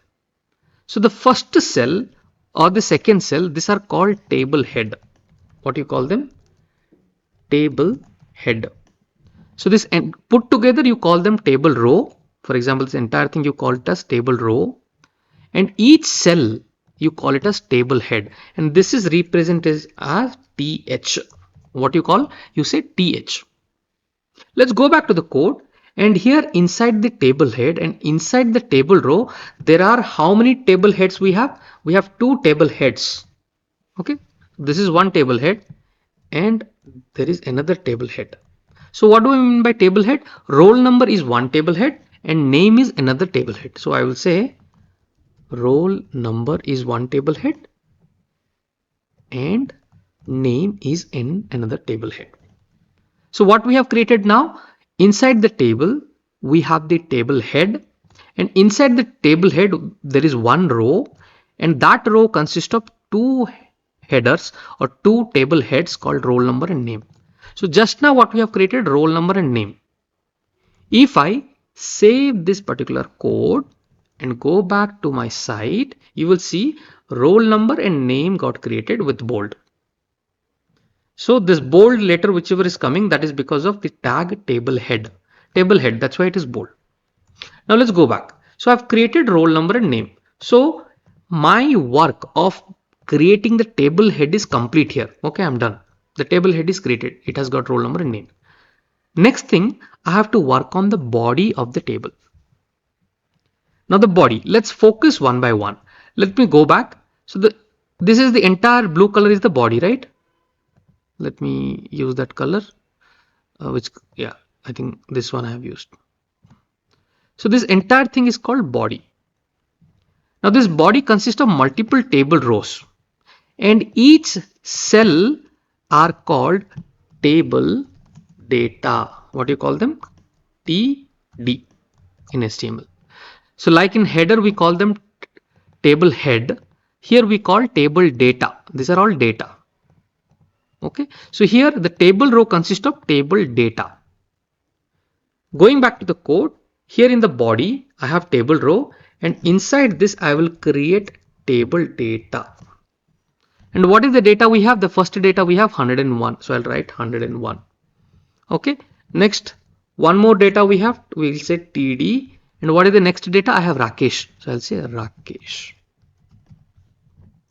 So the first cell or the second cell, these are called table head. What do you call them? Table head. So this put together you call them table row. For example, this entire thing you call it as table row, and each cell you call it as table head, and this is represented as TH. What you call? You say TH. Let's go back to the code, and here inside the table head and inside the table row, there are how many table heads we have? We have 2 table heads. Okay, this is one table head and there is another table head. So what do I mean by table head? Roll number is one table head and name is another table head. So I will say roll number is one table head and name is in another table head. So what we have created now, inside the table we have the table head, and inside the table head there is one row, and that row consists of 2 headers or 2 table heads called roll number and name. So just now what we have created, roll number and name. If I save this particular code and go back to my site, you will see roll number and name got created with bold. So this bold letter whichever is coming, that is because of the tag table head. Table head, that's why it is bold. Now let's go back. So I've created roll number and name. So my work of creating the table head is complete here. Okay, I'm done. The table head is created. It has got roll number and name. Next thing, I have to work on the body of the table. Now the body, let's focus one by one. Let me go back. So this is the entire blue color is the body, right? Let me use that color, I think this one I have used. So this entire thing is called body. Now this body consists of multiple table rows, and each cell are called table data. What do you call them? TD in HTML. So like in header we call them table head. Here we call table data. These are all data. Okay, so here the table row consists of table data. Going back to the code, here in the body I have table row, and inside this I will create table data. And what is the data we have? The first data we have 101. So I'll write 101. Okay, next one more data we have, we'll say TD, and what is the next data? I have Rakesh, so I'll say Rakesh.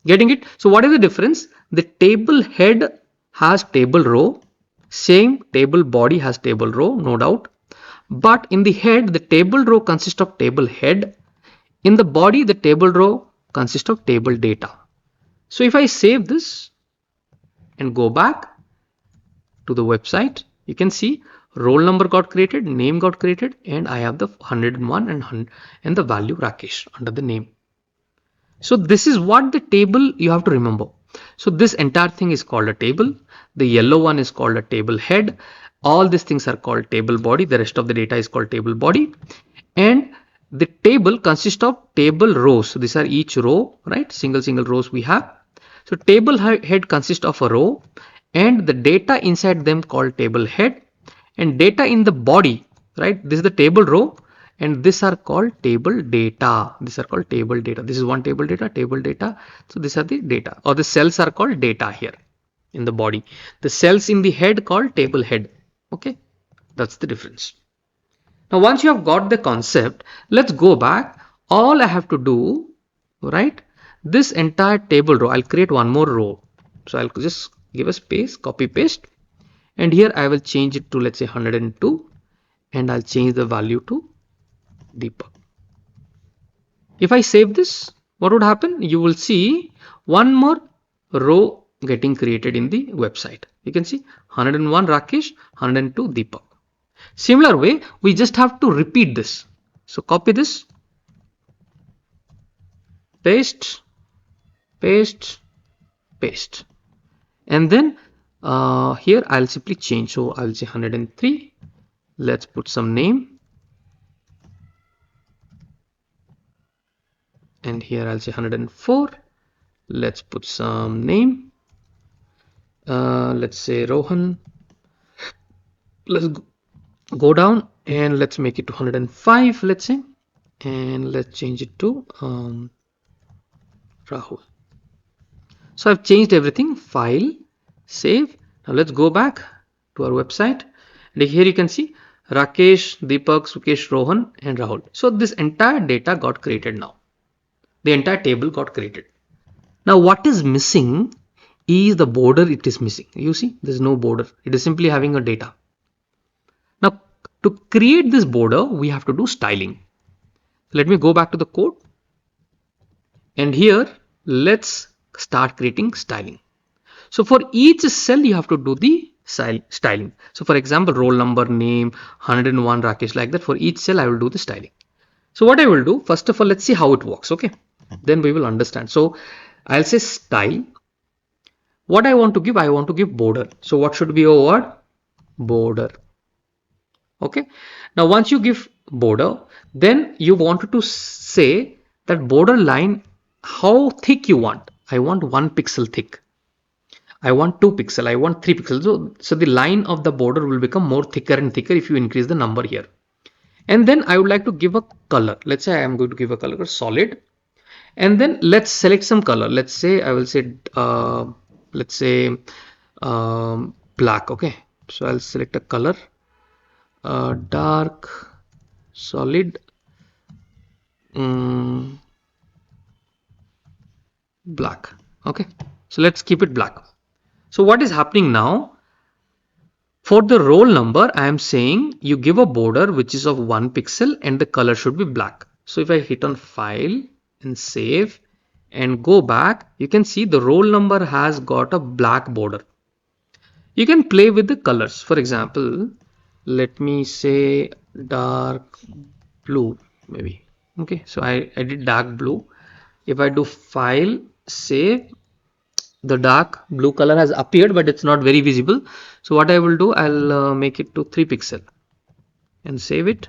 Getting it? So what is the difference? The table head has table row, same table body has table row, no doubt, but in the head the table row consists of table head, in the body the table row consists of table data. So if I save this and go back to the website, you can see roll number got created, name got created, and I have the 101 and the value Rakesh under the name. So this is what the table you have to remember. So this entire thing is called a table. The yellow one is called a table head. All these things are called table body. The rest of the data is called table body. And the table consists of table rows. So these are each row, right? Single rows we have. So table head consists of a row and the data inside them called table head, and data in the body, right? This is the table row and these are called table data. These are called table data. This is one table data, table data. So these are the data, or the cells are called data here in the body. The cells in the head called table head. Okay, that's the difference. Now once you have got the concept, let's go back. All I have to do, right, this entire table row, I'll create one more row. So I'll just give a space, copy paste, and here I will change it to, let's say, 102, and I'll change the value to Deepak. If I save this, what would happen? You will see one more row getting created in the website. You can see 101 Rakesh, 102 Deepak. Similar way, we just have to repeat this. So copy this, paste, paste, paste, and then here I'll simply change. So I'll say 103. Let's put some name, and here I'll say 104. Let's put some name. Let's say Rohan. Let's go down and let's make it to 105, let's say, and let's change it to Rahul. So I've changed everything. File, save. Now let's go back to our website, and here you can see Rakesh, Deepak, Sukesh, Rohan, and Rahul. So this entire data got created now. The entire table got created. Now what is missing is the border. It is missing. You see, there's no border. It is simply having a data. Now to create this border, we have to do styling. Let me go back to the code, and here let's start creating styling. So for each cell you have to do the styling. So for example, roll number, name, 101 Rakesh, like that. For each cell I will do the styling. So what I will do, first of all, let's see how it works. Okay, then we will understand. So I'll say style. What I want to give, I want to give border. So what should be your word? Border. Okay, now once you give border, then you wanted to say that border line, how thick you want. I want 1 pixel thick, I want 2 pixel, I want 3 pixels. So the line of the border will become more thicker and thicker if you increase the number here. And then I would like to give a color. Let's say I am going to give a color solid, and then let's select some color. Let's say I will say let's say black. Okay, so I'll select a color, dark, solid, black. Okay, so let's keep it black. So what is happening now? For the roll number, I am saying you give a border which is of 1 pixel and the color should be black. So if I hit on file and save and go back, you can see the roll number has got a black border. You can play with the colors. For example, let me say dark blue maybe. Okay, so I did dark blue. If I do file, save, the dark blue color has appeared, but it's not very visible. So what I will do, I'll make it to 3 pixel and save it,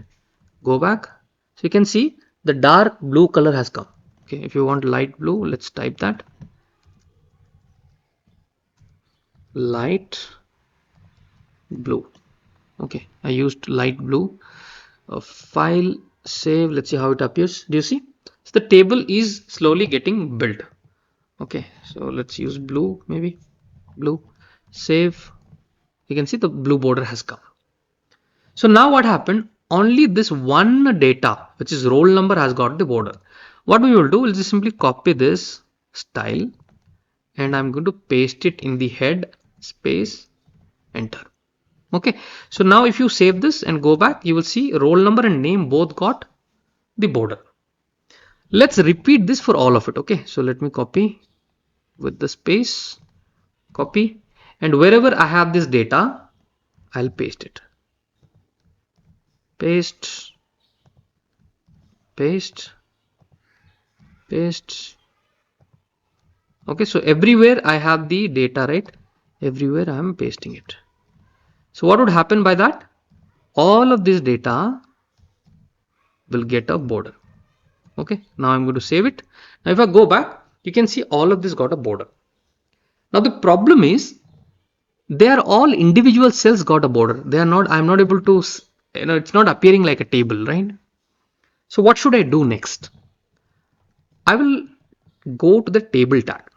go back. So you can see the dark blue color has come. Okay, if you want light blue, let's type that, light blue. Okay, I used light blue. File, save, let's see how it appears. Do you see? So the table is slowly getting built. Okay, so let's use blue, maybe blue, save. You can see the blue border has come. So now what happened? Only this one data, which is roll number, has got the border. What we will do, we'll just simply copy this style and I'm going to paste it in the head space, enter. Okay, so now if you save this and go back, you will see roll number and name both got the border. Let's repeat this for all of it. Okay, so let me copy with the space, copy, and wherever I have this data, I'll paste it. Paste, paste, paste. Okay, so everywhere I have the data, right? Everywhere I am pasting it. So what would happen by that? All of this data will get a border. Okay, now I'm going to save it. Now if I go back, you can see all of this got a border. Now the problem is they are all individual cells got a border. They are not, I'm not able to, it's not appearing like a table, right? So what should I do next? I will go to the table tag,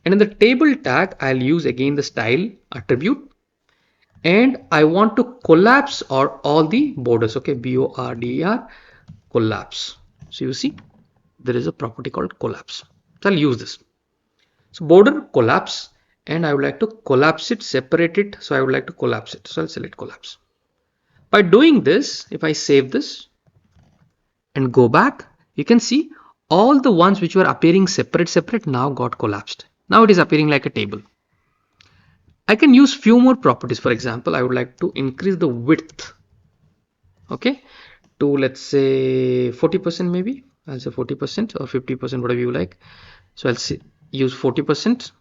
and in the table tag I'll use again the style attribute, and I want to collapse or all the borders. Okay, BORDER collapse. So you see there is a property called collapse. So I'll use this. So border collapse, and I would like to collapse it, separate it. So I would like to collapse it. So I'll select collapse. By doing this, if I save this and go back, you can see all the ones which were appearing separate now got collapsed. Now it is appearing like a table. I can use few more properties. For example, I would like to increase the width, okay, to let's say 40% maybe. I'll say 40% or 50%, whatever you like. So I'll use 40%,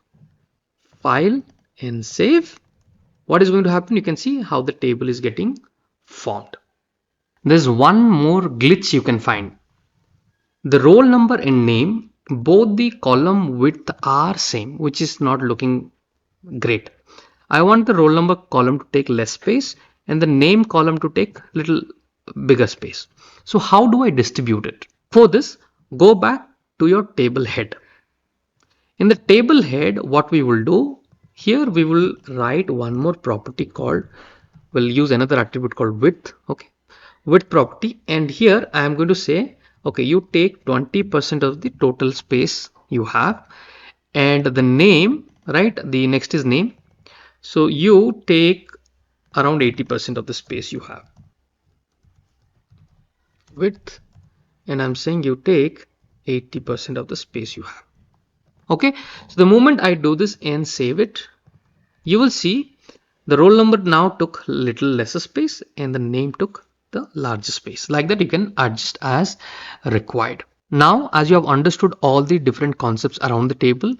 file and save. What is going to happen? You can see how the table is getting formed. There's one more glitch you can find. The roll number and name, both the column width are same, which is not looking great. I want the roll number column to take less space and the name column to take little bigger space. So how do I distribute it? For this, go back to your table head. In the table head, what we will do, here we will write one more property called, we'll use another attribute called width. Okay, width property, and here I am going to say, okay, you take 20% of the total space you have, and the name, right, the next is name, so you take around 80% of the space you have. Width, and I'm saying you take 80% of the space you have. Okay, so the moment I do this and save it, you will see the roll number now took little lesser space and the name took the larger space. Like that, you can adjust as required. Now, as you have understood all the different concepts around the table,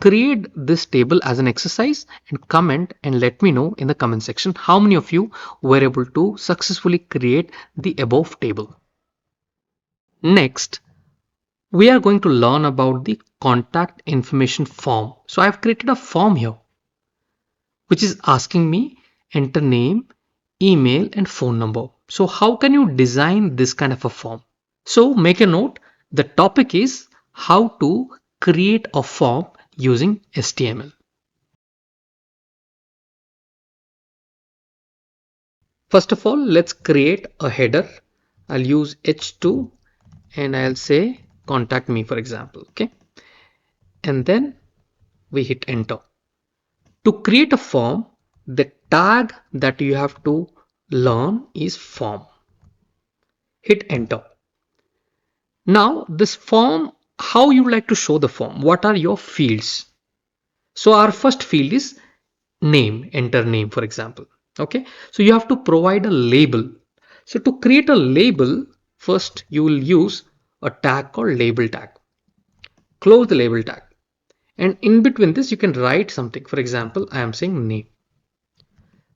create this table as an exercise and comment and let me know in the comment section how many of you were able to successfully create the above table. Next, we are going to learn about the contact information form. So I have created a form here, which is asking me enter name, email and phone number. So how can you design this kind of a form? So make a note, the topic is how to create a form using HTML. First of all, let's create a header. I'll use h2 and I'll say contact me, for example. Okay, and then we hit enter. To create a form, the tag that you have to learn is form. Hit enter. Now this form, how you like to show the form? What are your fields? So our first field is name, enter name, for example. Okay, so you have to provide a label. So to create a label, first you will use a tag called label tag. Close the label tag, and in between this you can write something. For example, I am saying name.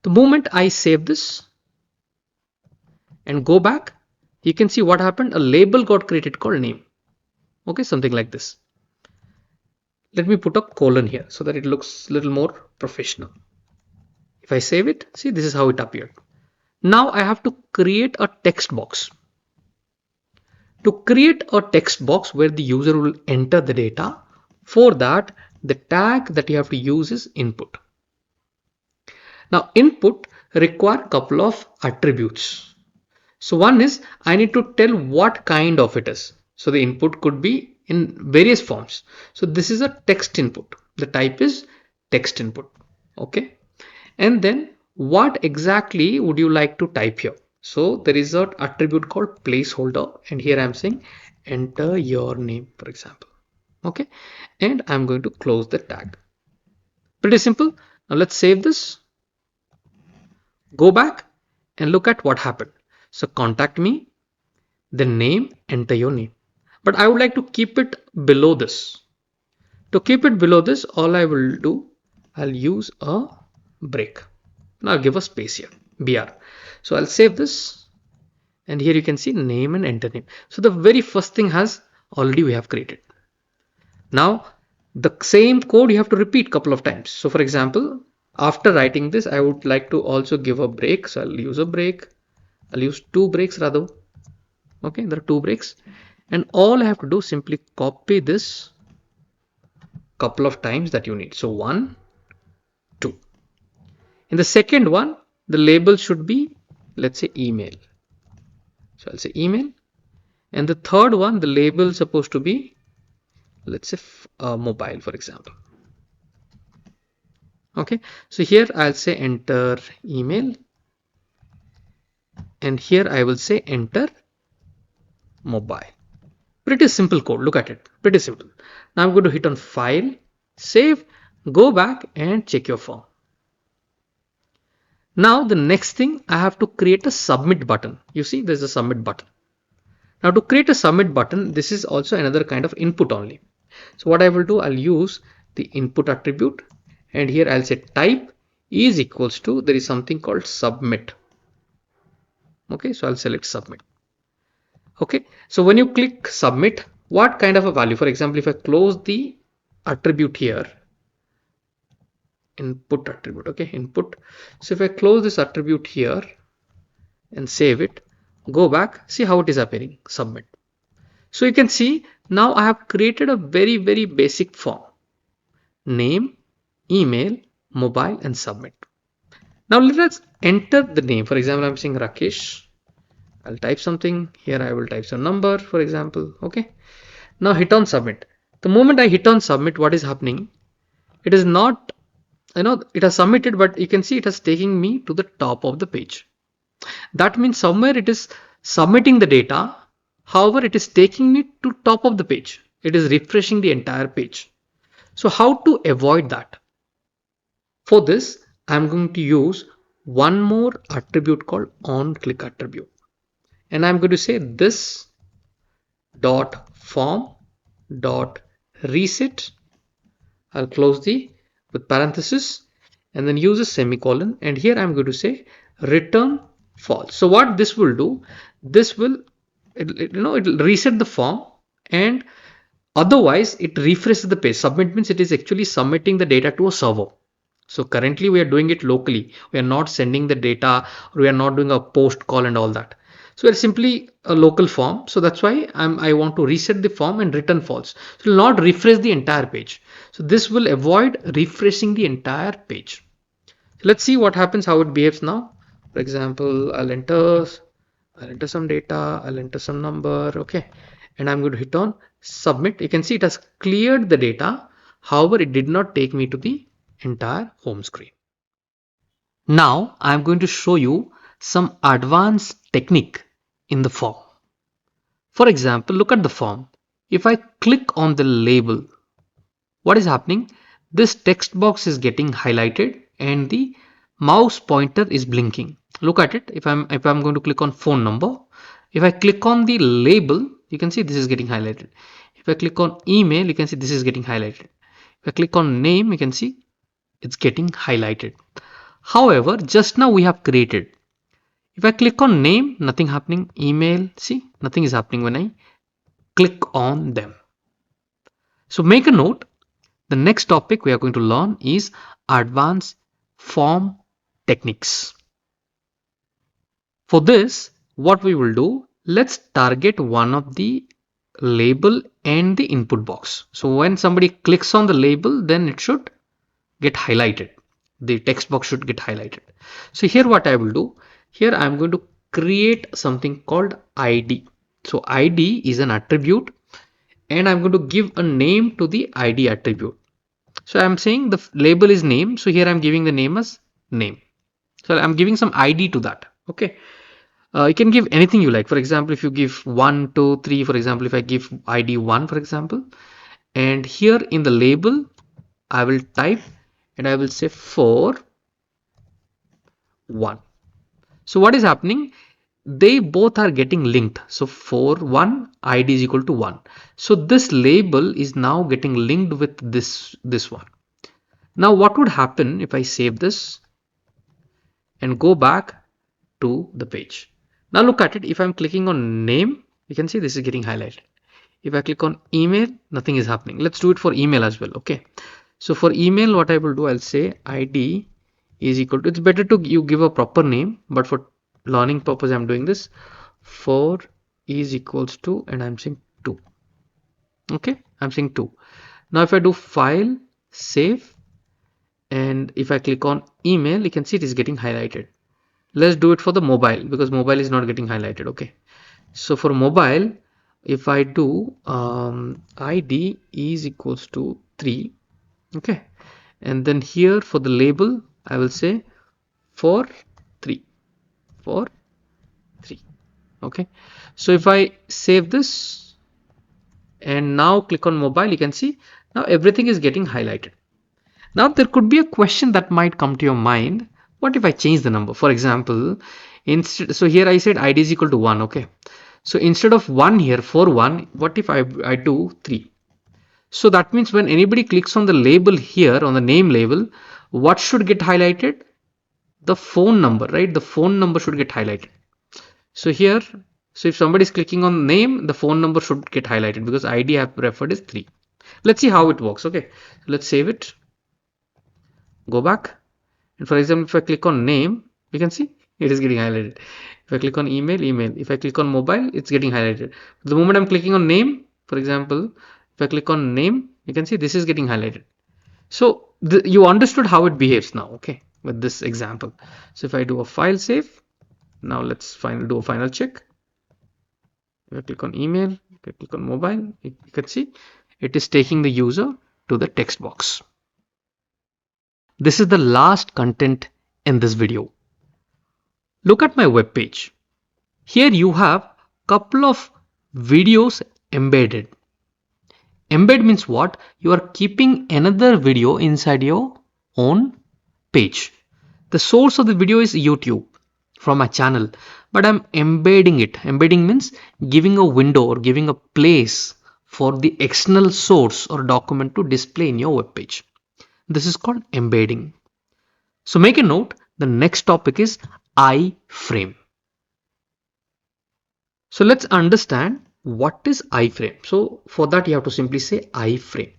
The moment I save this and go back, you can see what happened. A label got created called name. Okay, something like this. Let me put a colon here so that it looks a little more professional. If I save it, see, this is how it appeared. Now I have to create a text box. To create a text box where the user will enter the data, for that the tag that you have to use is input. Now input require a couple of attributes. So one is I need to tell what kind of it is. So the input could be in various forms. So this is a text input. The type is text input. Okay. And then what exactly would you like to type here? So there is an attribute called placeholder, and here I'm saying enter your name, for example. Okay. And I'm going to close the tag. Pretty simple. Now let's save this. Go back and look at what happened. So contact me, the name, enter your name. But I would like to keep it below this. To keep it below this, all I will do, I'll use a break. Now I'll give a space here, BR. So I'll save this, and here you can see name and enter name. So the very first thing has already we have created. Now the same code you have to repeat a couple of times. So for example, after writing this, I would like to also give a break. So I'll use a break. I'll use 2 breaks rather. Okay, there are 2 breaks, and all I have to do is simply copy this couple of times that you need. So 1, 2. In the second one, the label should be, let's say, email. So I'll say email. And the third one, the label is supposed to be, let's say, mobile, for example. Okay, so here I'll say enter email, and here I will say enter mobile. Pretty simple code. Look at it. Pretty simple. Now I'm going to hit on file, save, go back and check your form. Now the next thing, I have to create a submit button. You see there's a submit button. Now to create a submit button, this is also another kind of input only. So what I will do, I'll use the input attribute, and here I'll say type is equals to, there is something called submit. Okay, so I'll select submit. Okay, so when you click submit, what kind of a value? For example, if I close the attribute here, input attribute, okay, input. So if I close this attribute here and save it, go back, see how it is appearing, submit. So you can see now I have created a very, very basic form: name, email, mobile, and submit. Now let's enter the name. For example, I'm saying Rakesh. I'll type something here. I will type some number, for example. Okay. Now hit on submit. The moment I hit on submit, what is happening? It is not, it has submitted, but you can see it has taken me to the top of the page. That means somewhere it is submitting the data. However, it is taking me to top of the page. It is refreshing the entire page. So how to avoid that? For this, I'm going to use one more attribute called onClick attribute. And I'm going to say this dot form dot reset. I'll close the with parenthesis and then use a semicolon, and here I'm going to say return false. So what this will do, this will it'll reset the form, and otherwise it refreshes the page. Submit means it is actually submitting the data to a server. So currently we are doing it locally. We are not sending the data, or we are not doing a post call and all that. So it's simply a local form. So that's why I want to reset the form and return false. So it will not refresh the entire page. So this will avoid refreshing the entire page. So let's see what happens, how it behaves now. For example, I'll enter some data, I'll enter some number, okay, and I'm going to hit on submit. You can see it has cleared the data. However, it did not take me to the entire home screen. Now I'm going to show you some advanced technique in the form. For example, look at the form. If I click on the label, what is happening? This text box is getting highlighted and the mouse pointer is blinking. Look at it. If I'm going to click on phone number, if I click on the label, you can see this is getting highlighted. If I click on email, you can see this is getting highlighted. If I click on name, you can see it's getting highlighted. However, just now we have created. If I click on name, nothing happening. Email, see, nothing is happening when I click on them. So make a note. The next topic we are going to learn is advanced form techniques. For this, what we will do, let's target one of the label and the input box. So when somebody clicks on the label, then it should get highlighted. the text box should get highlighted. So here what I will do, here I'm going to create something called ID. So ID is an attribute and I'm going to give a name to the ID attribute. So I'm saying the label is name. So here I'm giving the name as name. So I'm giving some ID to that. Okay. You can give anything you like. For example, if you give 1, 2, 3, for example, if I give ID 1, for example, and here in the label, I will type and I will say 4, 1. So what is happening? They both are getting linked. So 4, 1, ID is equal to 1. So this label is now getting linked with this one. Now what would happen if I save this and go back to the page? Now look at it. If I'm clicking on name, you can see this is getting highlighted. If I click on email, nothing is happening. Let's do it for email as well. Okay. So for email, what I will do, I'll say ID is equal to, it's better to you give a proper name, but for learning purpose, I'm doing this. 4 is equals to, and I'm saying 2. Okay. I'm saying 2. Now if I do file, save, and if I click on email, you can see it is getting highlighted. Let's do it for the mobile because mobile is not getting highlighted. Okay. So for mobile, if I do ID is equals to 3. Okay. And then here for the label, I will say 4, 3, 4, 3. Okay. So if I save this and now click on mobile, you can see now everything is getting highlighted. Now there could be a question that might come to your mind. What if I change the number? For example, so here I said ID is equal to 1. Okay. So instead of 1 here, for 1, what if I do 3? So that means when anybody clicks on the label here, on the name label, what should get highlighted? The phone number, right? The phone number should get highlighted. So here, so if somebody is clicking on name, the phone number should get highlighted because ID I have referred is 3. Let's see how it works. Okay. Let's save it. Go back. And for example, if I click on name, you can see it is getting highlighted. If I click on email, email. If I click on mobile, it's getting highlighted. The moment I'm clicking on name, for example, if I click on name, you can see this is getting highlighted. So you understood how it behaves now, okay, with this example. So if I do a file save, now let's do a final check. If I click on email, if I click on mobile, you can see it is taking the user to the text box. This is the last content in this video. Look at my web page. Here you have couple of videos embedded. Embed means what? You are keeping another video inside your own page. The source of the video is YouTube from my channel, but I'm embedding it. Embedding means giving a window or giving a place for the external source or document to display in your web page. This is called embedding. So make a note, the next topic is iframe. So let's understand what is iframe. So for that you have to simply say iframe.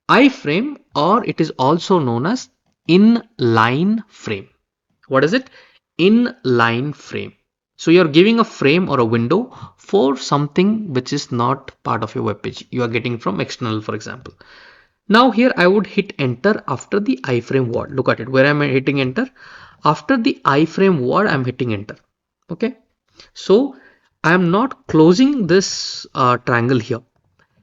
Iframe, or it is also known as inline frame. What is it? Inline frame. So you're giving a frame or a window for something which is not part of your web page. You are getting from external, for example. Now here I would hit enter after the iframe word. Look at it. Where am I hitting enter? After the iframe word, I'm hitting enter. Okay. So I am not closing this triangle here.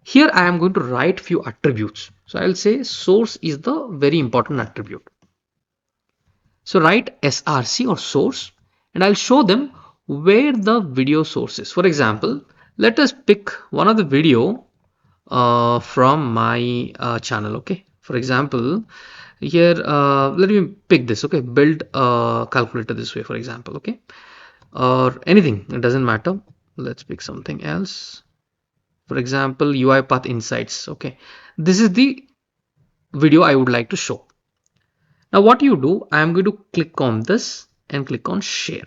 Here I am going to write few attributes. So I'll say source is the very important attribute. So write src or source, and I'll show them where the video source is. For example, let us pick one of the video from my channel. Okay. For example, here let me pick this. Okay. Build a calculator this way, for example. Okay. Or anything, it doesn't matter. Let's pick something else. For example, UiPath Insights. Okay, this is the video I would like to show. Now what you do, I am going to click on this and click on share.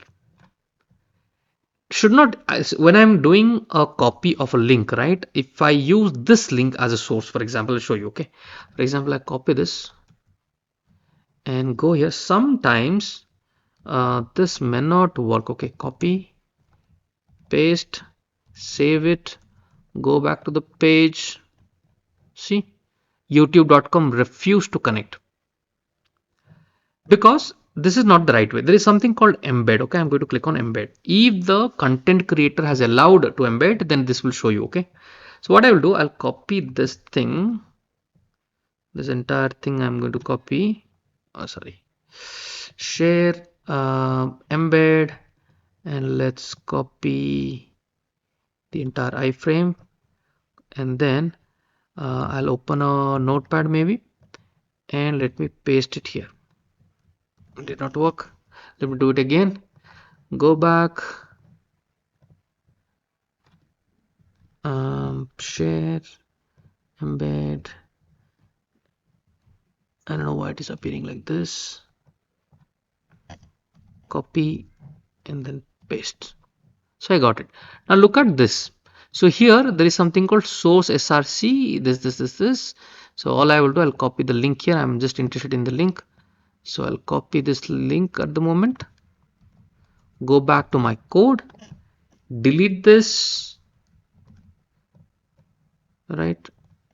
Should not, when I'm doing a copy of a link, right? If I use this link as a source, for example, I'll show you. Okay, for example, I copy this and go here. Sometimes this may not work. Okay, copy, paste, save it, go back to the page. See, youtube.com refused to connect. because this is not the right way. There is something called embed. Okay, I'm going to click on embed. If the content creator has allowed to embed, then this will show you. Okay, so what I will do, I'll copy this thing, this entire thing I'm going to copy. Oh, sorry, share, embed, and let's copy the entire iframe, and then I'll open a notepad maybe, and let me paste it here. It did not work. Let me do it again. Go back, share, embed. I don't know why it is appearing like this. Copy and then paste. So I got it. Now look at this. So here there is something called source src, this. So all I will do, I'll copy the link here. I'm just interested in the link, so I'll copy this link at the moment, go back to my code, delete this, right,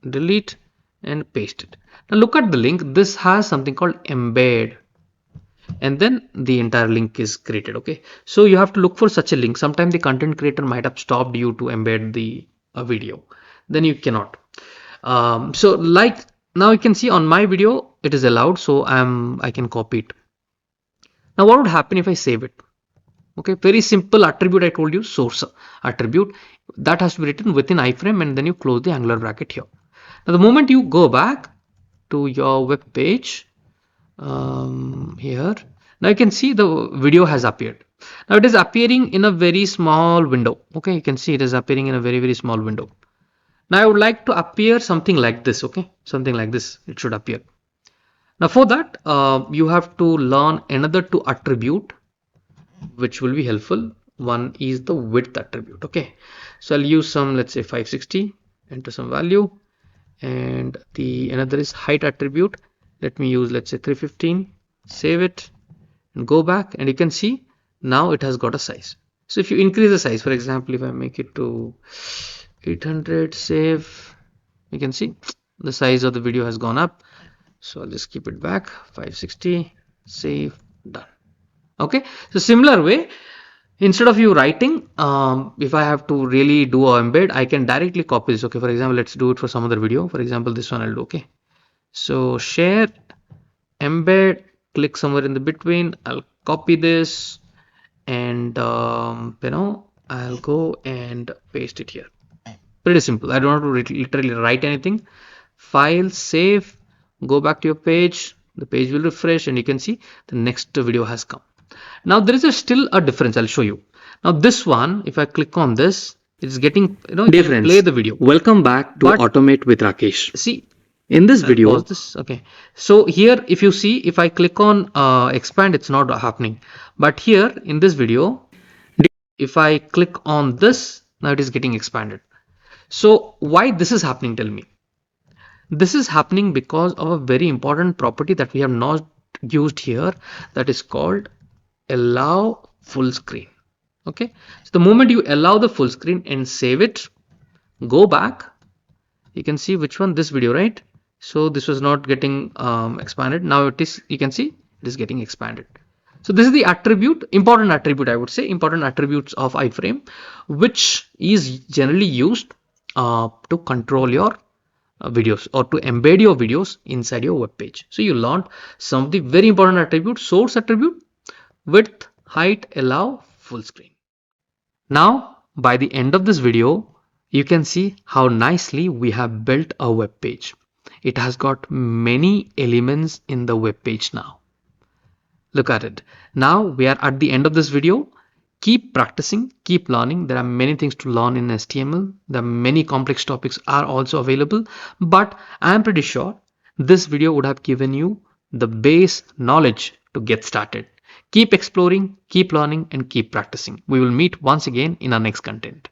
delete and paste it. Now look at the link. This has something called embed, and then the entire link is created. Okay, so you have to look for such a link. Sometimes the content creator might have stopped you to embed the video, then you cannot. So like now you can see on my video it is allowed, so I can copy it. Now what would happen if I save it? Okay, very simple attribute I told you, source attribute, that has to be written within iframe, and then you close the angular bracket here. Now the moment you go back to your web page, here, now you can see the video has appeared. Now it is appearing in a very small window. Okay, you can see it is appearing in a very small window. Now I would like to appear something like this. Okay, something like this it should appear. Now for that you have to learn another two attribute which will be helpful. One is the width attribute. Okay, so I'll use some, let's say 560, enter some value, and the another is height attribute. Let me use, let's say 315, save it and go back, and you can see now it has got a size. So if you increase the size, for example, if I make it to 800, save, you can see the size of the video has gone up. So I'll just keep it back, 560, save, done. Okay, so similar way, instead of you writing, if I have to really do a embed, I can directly copy this. Okay, for example, let's do it for some other video. For example, this one I'll do. Okay, so share, embed, click somewhere in the between, I'll copy this, and I'll go and paste it here. Pretty simple. I don't have to literally write anything. File, save, go back to your page, the page will refresh, and you can see the next video has come. Now there is still a difference. I'll show you. Now this one, if I click on this, it's getting, difference. Play the video. Welcome back to Automate with Rakesh. See, in this video, this. Okay, so here if you see, if I click on expand, it's not happening. But here in this video, if I click on this, now it is getting expanded. So why this is happening? Tell me. This is happening because of a very important property that we have not used here, that is called allow full screen. Okay, so the moment you allow the full screen and save it, go back, you can see which one, this video, right? So this was not getting expanded. Now it is, you can see it is getting expanded. So this is the attribute, important attribute, I would say, important attributes of iframe, which is generally used to control your videos or to embed your videos inside your web page. So you learned some of the very important attributes: source attribute, width, height, allow, full screen. Now by the end of this video, you can see how nicely we have built a web page. It has got many elements in the web page now. Look at it. Now we are at the end of this video. Keep practicing, keep learning. There are many things to learn in HTML. There are many complex topics are also available, but I am pretty sure this video would have given you the base knowledge to get started. Keep exploring, keep learning, and keep practicing. We will meet once again in our next content.